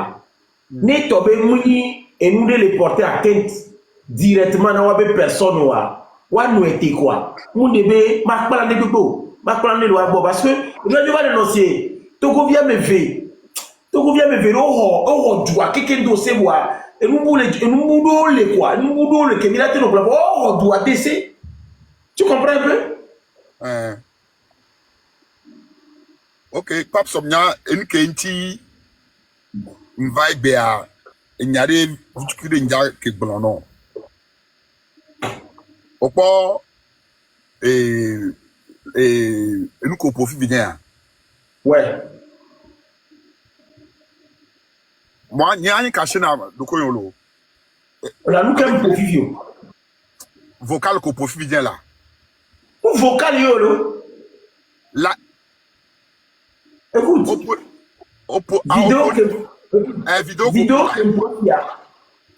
Ne tobe muni et nous de les porter à atteinte directement na wabe personne wa nous était quoi. Mon debe ma pala ne dodo, ma pala ne doit parce que je vais dénoncer. Togo vient me ver. Togo vient me ver oh doit quelqu'un dossier voir et nous boulons les quoi nous boulons le Kemila te no oh doit tester tu comprends un peu ok pap somnya en kenti vibe a nyare vutukure nja ke blono opo nous ko profit bien ouais moi nyani caché na dokoyolo la nous comme profit vocal ko profit bien là ou vocal yolo là écoute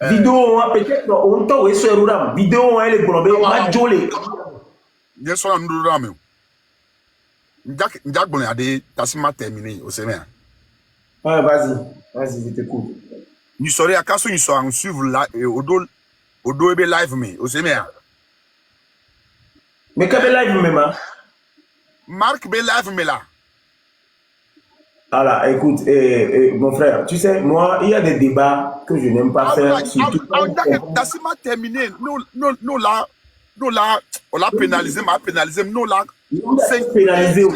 vidéo peut-être on t'a ouais sur ram vidéo elle est globée ma jolé bien sûr nous ram njak bon ade tasima terminé au semer Ouais, vas-y, je t'écoute. Nous serions à Kasso, nous sommes suivre là, au ebe live, mais, au séméa. Mais quel live même, hein? Marc be live, mais là. Voilà, écoute, mon frère, tu sais, moi, il y a des débats que je n'aime pas faire. Surtout Dassima terminé, nous là, on l'a pénalisé, nous là. C'est pénalisé au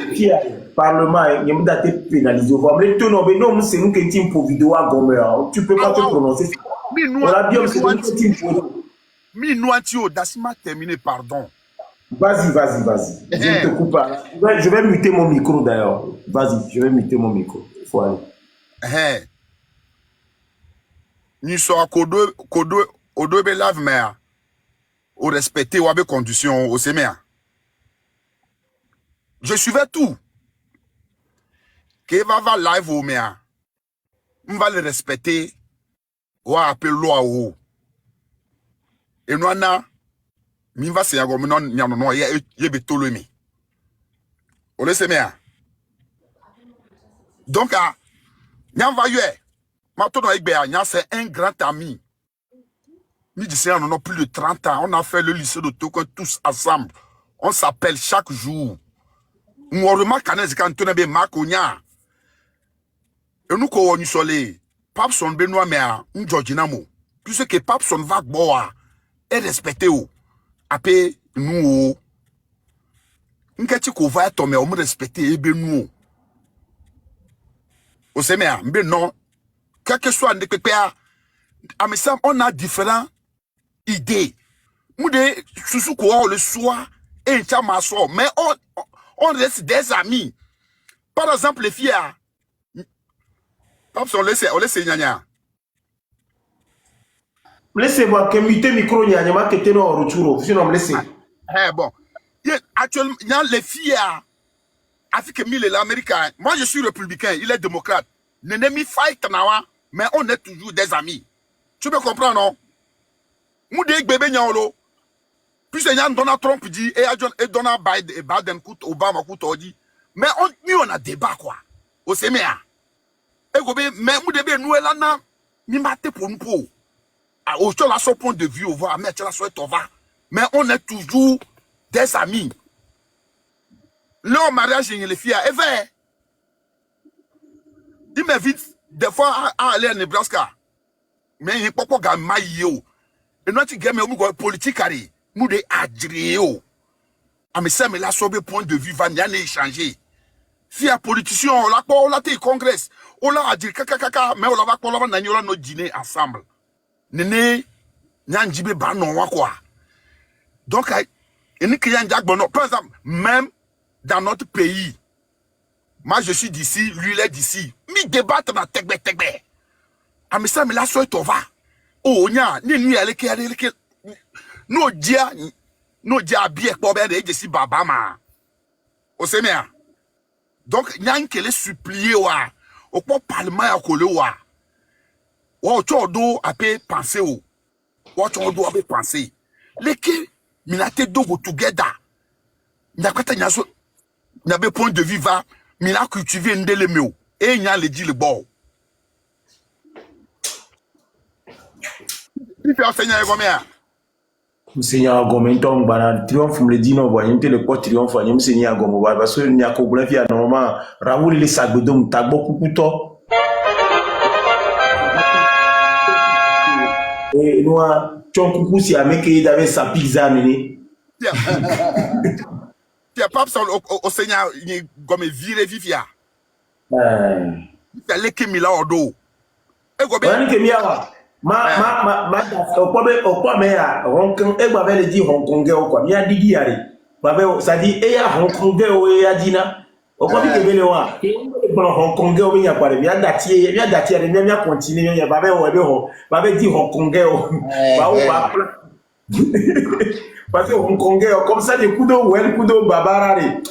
Parlement, il y a été pénalisé. Mais tout non, mais non, c'est nous qui sommes pour vidéo à Gomer. Tu peux pas te prononcer. On a bien, c'est nous qui sommes pour. Mi Nouatio, Dassima terminé, pardon. Vas-y. Je ne te coupe pas. Je vais muter mon micro d'ailleurs. Vas-y, je vais muter mon micro. Il faut aller. Nous sommes à Kodo be live, mais au respecter ou avec condition au séméa. Je suivais tout. Que va live au méa. On va le respecter. Ou appeler loi ou. Et nous, mi va se yago non nyano no ye betolo mi. O le séméa. Donc Nyan va yé. Ma to no Igbea, Nyan c'est un grand ami. Ni dit on a plus de 30 ans, on a fait le lycée de Toko tous ensemble. On s'appelle chaque jour. On remarque quand on a Marc Onya. Et nous ko woni solé. Papson Benoît mea, un Georginamo. Puisque Papson va boa est respecté ou. Après nous nketi ko va tomber on me respecter ebe nous. O semea, mbe non. Quel que soit de pépère, on a différentes idées. Nous de sous quoi le soir et chamasso, mais on reste des amis. Par exemple les filles, on laisse nyanya. Laissez-moi que muter micro nyanya que t'es non retour, sinon me laissez. Bon, actuellement il y a les filles Afrique mille l'américain. Moi je suis républicain, il est démocrate. L'ennemi fight nawa. Mais on est toujours des amis. Tu peux comprendre, non? Moudek bébé nyalo. Puis c'est Donald Trump dit et Donald Biden Obama dit. Mais on a débat quoi. Au séméa. Et gobé mais moudebe nous là na ni maté pour nous pour. Au chola son point de vue au voir mais tu la soit tova. Mais on est toujours des amis. Leur mariage les filles et vrai. Il m'invite des fois à aller à Nebraska. Mais il n'y a pas de maillot. Et nous, tu as politique, nous de adrien. Mais ça, mais là, sur le point de vue, va n'y aller échanger. Si un politicien, on l'a été congrès, on l'a dit, mais on l'a pas notre dîner ensemble. Néné, n'y dit pas non, quoi. Donc, il n'y a pas de par exemple, même dans notre pays, moi, je suis d'ici, lui, il est d'ici. Mi débattent dans tegbe. Mais ça, mais là, soit on va. Oh, nya, ni nuit, allez, no dia bien, pour bien, de baba, ma. Au séméa. Donc, n'y a un qui les supplié, wa. Au point parlement, à coller, wa. Wa, tu as d'eau à penser, ou. Wa, tu as d'eau à penser. Les qui, minate dogo together. N'y a pas de point de vue, va. Mina cultiver ndele meu et nya le dit le bon. Il fait enseigner combien? Seigneur Gomenton bana triomphe me dit non voyez le pot triomphe nyem Seigneur Gomo parce que nya ko bula fi normalement Raoul le sagodom ta beaucoup couteau. Et nous ton coucou si ameke d'avait sa pizza mené. Pierre Pape au Seigneur comme viré vivia. Il que mila odo. E go be. On que miawa. Ma okwa me ya Hong Kong e gba be le di Hong Kong okwa mi adigi yare. Ba be ça dit e ya Hong Kong o e adina. Okwa bi ke be le wa. E gba Hong Kong o mi ya kware mi adati re mi continue ya ba be o e be ho. Ba be di Hong Kong o. Ba o ba. Parce que Hong Kongais, comme ça, des coups de babarare.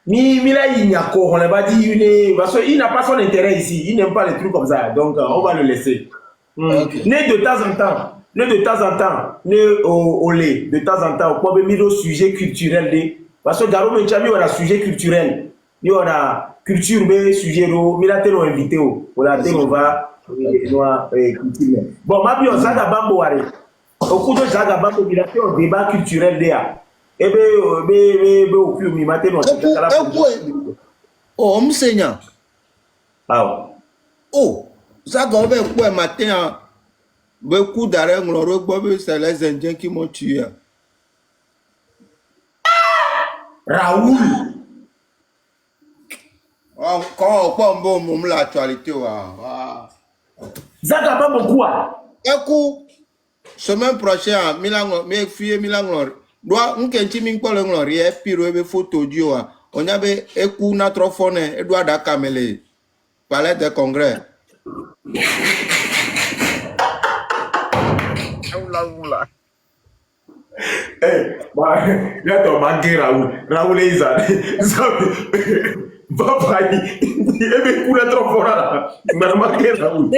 Mila Inyako, on l'a pas dit, parce qu'il n'a pas son intérêt ici. Il n'aime pas les trucs comme ça. Donc, on va le laisser. Okay. Né de temps en temps, né au lait, de temps en temps, on peut mettre au sujet culturel. Parce que Garo Menchami, on a sujet culturel. Il y a culture, mais sujet, militaire ont invité, on a dit on va, culture. Bon, ma bio, ça d'abord, boire. Au cours de ça d'abord, militaire, un débat culturel derrière. Eh bien, au plus, militaire, on oh, on m'enseigne. Ah. Oh, ça va quoi matin? Beaucoup d'arrêts, c'est les Indiens qui m'ont tué. Raoul. Quand on peut l'actualité, Zagaba beaucoup. Écoute, semaine prochaine, Milan, mes filles, Milan, doit un kenti min ko le ngori e piro be photo dio a on avait écoute notre phone et doit da camélé palais de congrès. Eh, là, ton manqué Raoul. Raoul est ça. Papa, il est beaucoup trop fort là. Il m'a manqué Raoul.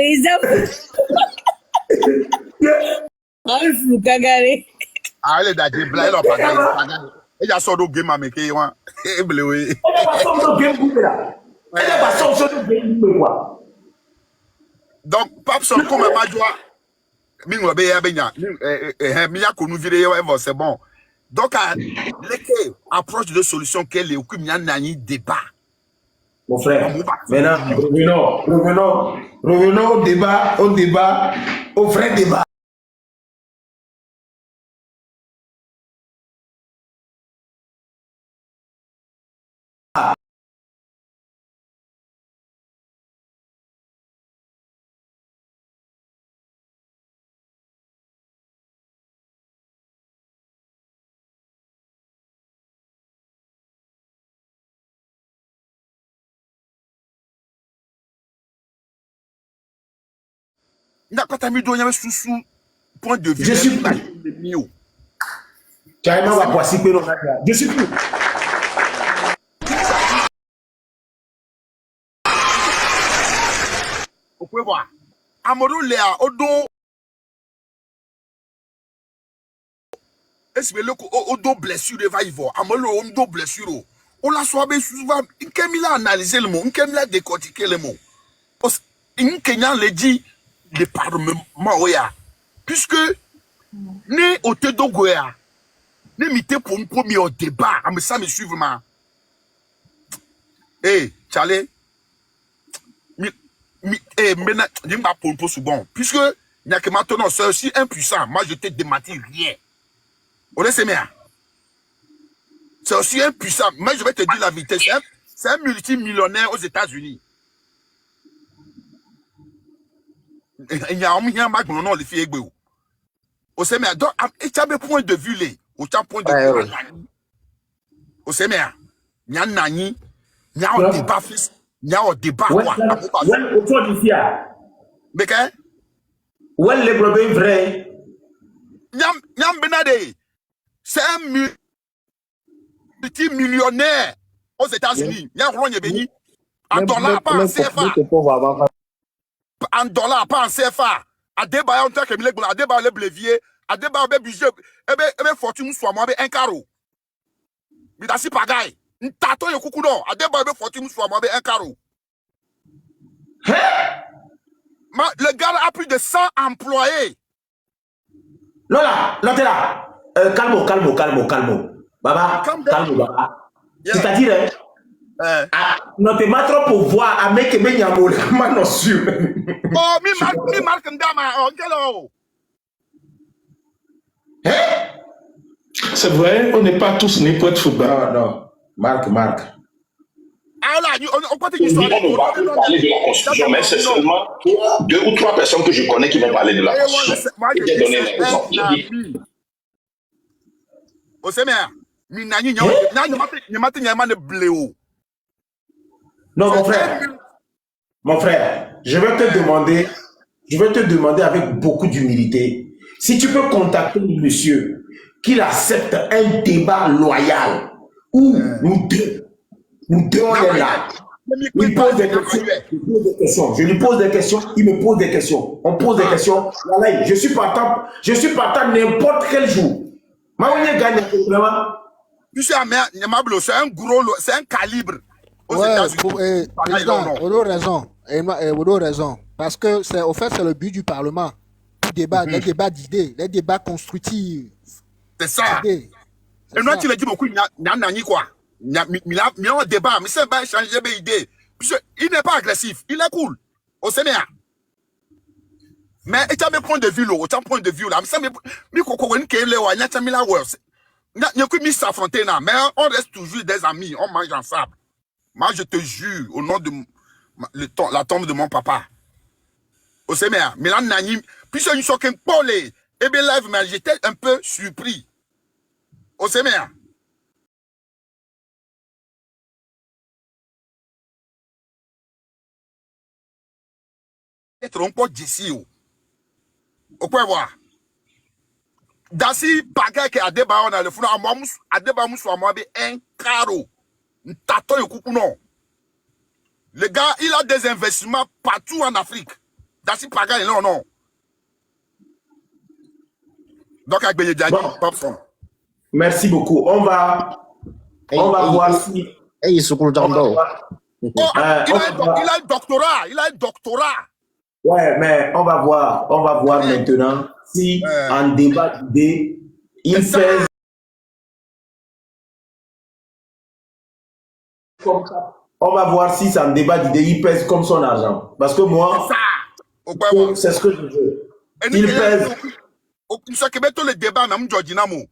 Raoul Floukagare. Ah, elle est d'ailleurs, elle a pas. Elle a sorti de game à me qui est elle bleu. Elle a pas sorti de game là. Elle a pas sorti de game quoi. Donc, Pape son comme ma joie. Mingo be ya benya. Mi ya konu vire c'est bon. Donc, l'équipe approche de solution qu'elle est au n'y a ni débat. Mon frère, maintenant, revenons au débat, au vrai débat. N'a pas mis de sous point de vue. Je suis plus. Carrément, va voir si je suis plus. Vous pouvez voir. Amadou Léa, Odo. Est-ce que le Odo blessure va y voir? Amadou Odo blessure. On l'a souvent souvent. Il a analysé le mot, il a décortiqué le mot. Il Kenyan le dit. De parlement puisque ne au Tedogoya ne mité pour un premier débat mais ça me suivre ma Charlie maintenant je ne pas pour un bon puisque il n'y a que maintenant c'est aussi impuissant moi je te démentis rien on est bien c'est aussi impuissant mais je vais te dire la vérité c'est un multimillionnaire aux États-Unis. Il y a un million de filles. Au séminaire, donc, il y a un point de vue, il y a un point de vue. Au séminaire, il y a un nani, il y a un débat, il y a un débat. Mais qu'est-ce? Où est le problème vrai? Il y a un Benade, c'est un multimillionnaire aux États-Unis. Il y a un roi béni. En dollars, pas en CFA. En dollars, pas en CFA. À débat, on t'a que à débat le blévier, à débat le budget, fortune soit moi un carreau. Mais dans ce pagaille, un tato et coucou non, à débat le fortune soit moi un carreau. Le gars a plus de 100 employés. Lola, là. Calme. Baba, calme, Baba. C'est-à-dire, notamment trop pour voir à mec et Yamo, non sûr. Oh, mi marque ndama, oh, quel C'est vrai, on n'est pas tous nés pour être football. Non. Marc. Ah là, on peut te On ne va plus parler de la Constitution, mais c'est seulement 2 ou 3 personnes que je connais qui vont parler de la Constitution. J'ai donné l'exemple. Au séminaire, non, mon frère, je vais te demander avec beaucoup d'humilité, si tu peux contacter le monsieur qu'il accepte un débat loyal où nous deux on est là. Il pose des questions, je lui pose des questions, il me pose des questions, on pose des questions. Voilà, je suis partant n'importe quel jour. Tu sais, c'est un gros, c'est un calibre. aux Ouais, États-Unis. président, Odo raison. Odo raison. Parce que c'est au fait, c'est le but du Parlement. Tout débat, les débats d'idées, les débats constructifs. C'est ça. Et nous, tu l'as dit beaucoup, il n'y a quoi. Il y a un débat, mais c'est pas changer d'idée. Il n'est pas agressif, il est cool. Au Sénégal. Mais tu as mes points de vue là, tu as point de vue là. Mais ça, mais qu'on est là, il y a un là, il y a que mis s'affronter là, mais on reste toujours des amis, on mange ensemble. Moi, je te jure, au nom de la tombe de mon papa. Au Sénégal, mais là, puis c'est une choc un peu et bien live, mais j'étais un peu surpris. Au Sénégal. Être un peu d'ici. Au point voir. Dasi bagay ke adeba on a le funa amomus adeba musu amobe un caro. Tato yokuku non. Le gars, il a des investissements partout en Afrique. Dasi bagay non non. Donc avec Béliadiani, Popson. Merci beaucoup. On va voir si. Il a le doctorat. Il a le doctorat. Ouais, mais on va voir maintenant si en débat d'idées, il pèse comme ça. On va voir si en débat d'idées, il pèse comme son argent. Parce que moi, c'est ce que je veux. Il pèse. Il s'occupe de le débat, même Georginamo.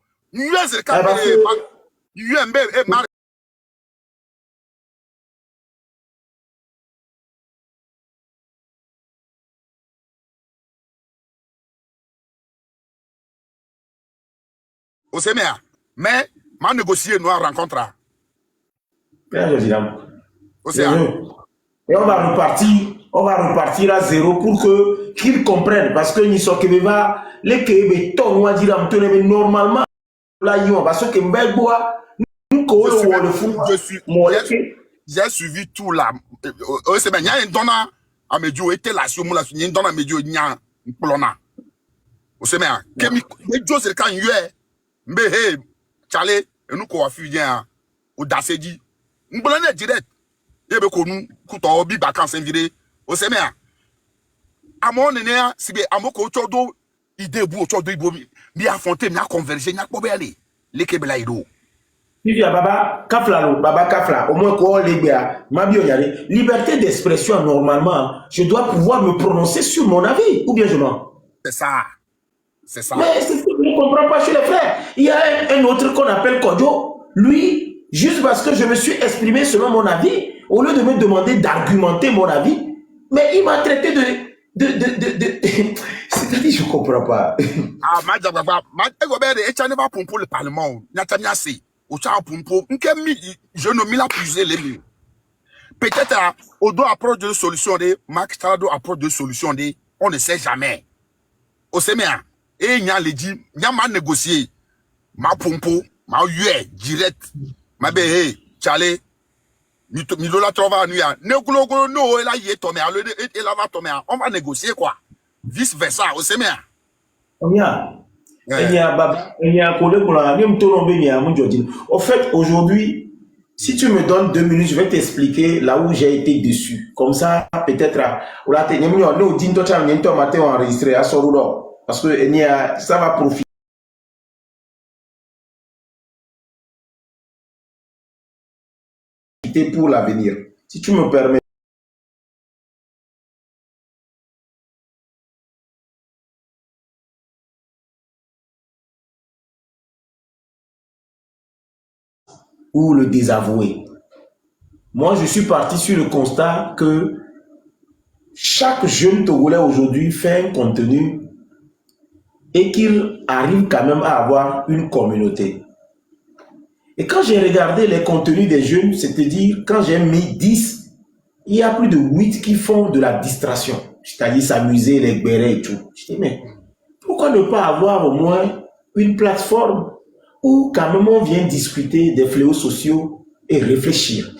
Au Sénégal. Mais, m'a négocié, nous en rencontre. Et on va repartir à zéro pour qu'ils comprennent. Parce que nous sommes les Québécois, on va dire, normalement, là, parce que j'ai suivi tout là. C'est bien, il y a un donnant à Medjo, était là sur moi, il y a un donnant à Medjo, il y a un plona. Au Sénégal. Medjo, c'est quand il y a. Mais hey, Charlie, et nous qu'on a fui bien au Dassédi. Nous voulons direct. Et bien qu'on nous coûte en hobby vacances invirées au Sénégal. À mon aîné, si bien à mon coach, idée bout, autour de mais affronter, mais converger, n'a pas bien aller. Les Kébélaïdo. Puis Baba Kafla, au moins quoi, les gars, ma bioyale, liberté d'expression, normalement, je dois pouvoir me prononcer sur mon avis, ou bien je mens. C'est ça. C'est ça. Mais c'est ce que je ne comprends pas chez les frères. Il y a un autre qu'on appelle Kodjo. Lui, juste parce que je me suis exprimé selon mon avis, au lieu de me demander d'argumenter mon avis, mais il m'a traité c'est-à-dire, je ne comprends pas. Ah, pour le Parlement. Je ne m'y la puiser les mieux. Peut-être, on doit approcher de solution, Max Talado approche de solution, on ne sait jamais. Au Sénégal. Et il y a les dit, il y a ma négocié, ma pompo, ma yue, direct, ma béhe, Charlie, mi la trouve à nuit, no, elle a yé tomé, elle va tomber, on va négocier quoi. Vice versa, au Sénégal. Au fait, aujourd'hui, si tu me donnes 2 minutes, je vais t'expliquer là où j'ai été déçu. Comme ça, peut-être, enregistré à Sorudo. Parce que ça va profiter pour l'avenir. Si tu me permets. Ou le désavouer. Moi, je suis parti sur le constat que chaque jeune Togolais aujourd'hui fait un contenu et qu'il arrive quand même à avoir une communauté. Et quand j'ai regardé les contenus des jeunes, c'est-à-dire quand j'ai mis 10, il y a plus de 8 qui font de la distraction, c'est-à-dire s'amuser, les bérets et tout. Je dis, mais pourquoi ne pas avoir au moins une plateforme où quand même on vient discuter des fléaux sociaux et réfléchir?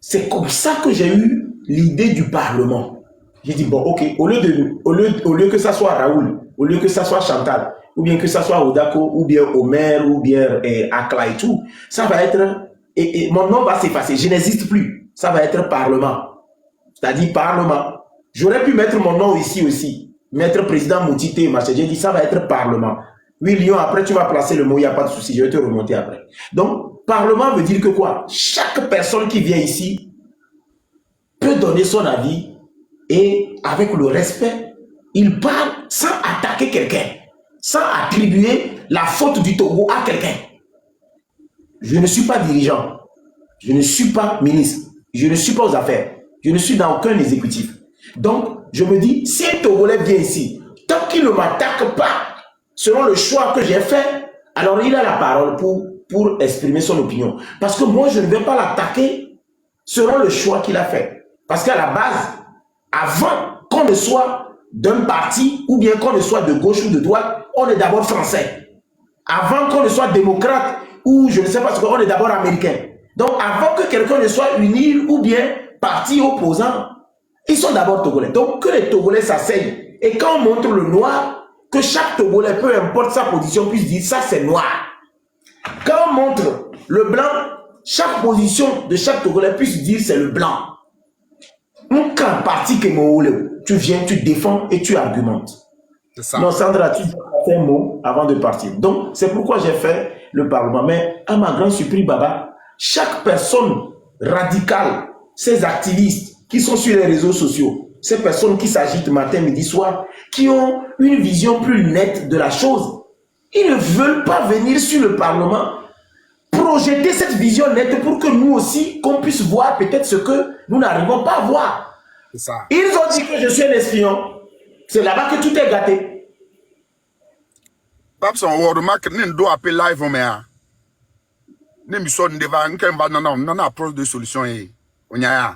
C'est comme ça que j'ai eu l'idée du Parlement. J'ai dit, bon, ok, au lieu que ça soit Raoul, au lieu que ça soit Chantal, ou bien que ça soit Odako, ou bien Omer, ou bien Akla et tout, ça va être et mon nom va s'effacer. Je n'existe plus. Ça va être Parlement. C'est-à-dire Parlement. J'aurais pu mettre mon nom ici aussi. Mettre président Moutité, machin. J'ai dit ça va être Parlement. Oui, Lyon, après tu vas placer le mot, il n'y a pas de souci. Je vais te remonter après. Donc, Parlement veut dire que quoi? Chaque personne qui vient ici peut donner son avis et avec le respect, il parle sans attaquer quelqu'un, sans attribuer la faute du Togo à quelqu'un. Je ne suis pas dirigeant, je ne suis pas ministre, je ne suis pas aux affaires, je ne suis dans aucun exécutif. Donc, je me dis, si un Togolais vient ici, tant qu'il ne m'attaque pas selon le choix que j'ai fait, alors il a la parole pour exprimer son opinion. Parce que moi, je ne vais pas l'attaquer selon le choix qu'il a fait. Parce qu'à la base, avant qu'on ne soit d'un parti ou bien qu'on ne soit de gauche ou de droite, on est d'abord français. Avant qu'on ne soit démocrate ou je ne sais pas ce qu'on est d'abord américain. Donc avant que quelqu'un ne soit uni ou bien parti opposant, ils sont d'abord Togolais. Donc que les Togolais s'asseyent et quand on montre le noir, que chaque Togolais, peu importe sa position, puisse dire ça c'est noir. Quand on montre le blanc, chaque position de chaque Togolais puisse dire c'est le blanc. Quand parti que tu viens, tu défends et tu argumentes. Ça. Non, Sandra, tu dis un mot avant de partir. Donc, c'est pourquoi j'ai fait le Parlement. Mais à ma grande surprise, Baba, chaque personne radicale, ces activistes qui sont sur les réseaux sociaux, ces personnes qui s'agitent matin, midi, soir, qui ont une vision plus nette de la chose, ils ne veulent pas venir sur le Parlement projeter cette vision nette pour que nous aussi, qu'on puisse voir peut-être ce que nous n'arrivons pas à voir. Ça. Ils ont dit que je suis un espion. C'est là-bas que tout est gâté. Papson, on remarque que nous doit appeler live, mais nous sommes devant un approche de solution. On y a.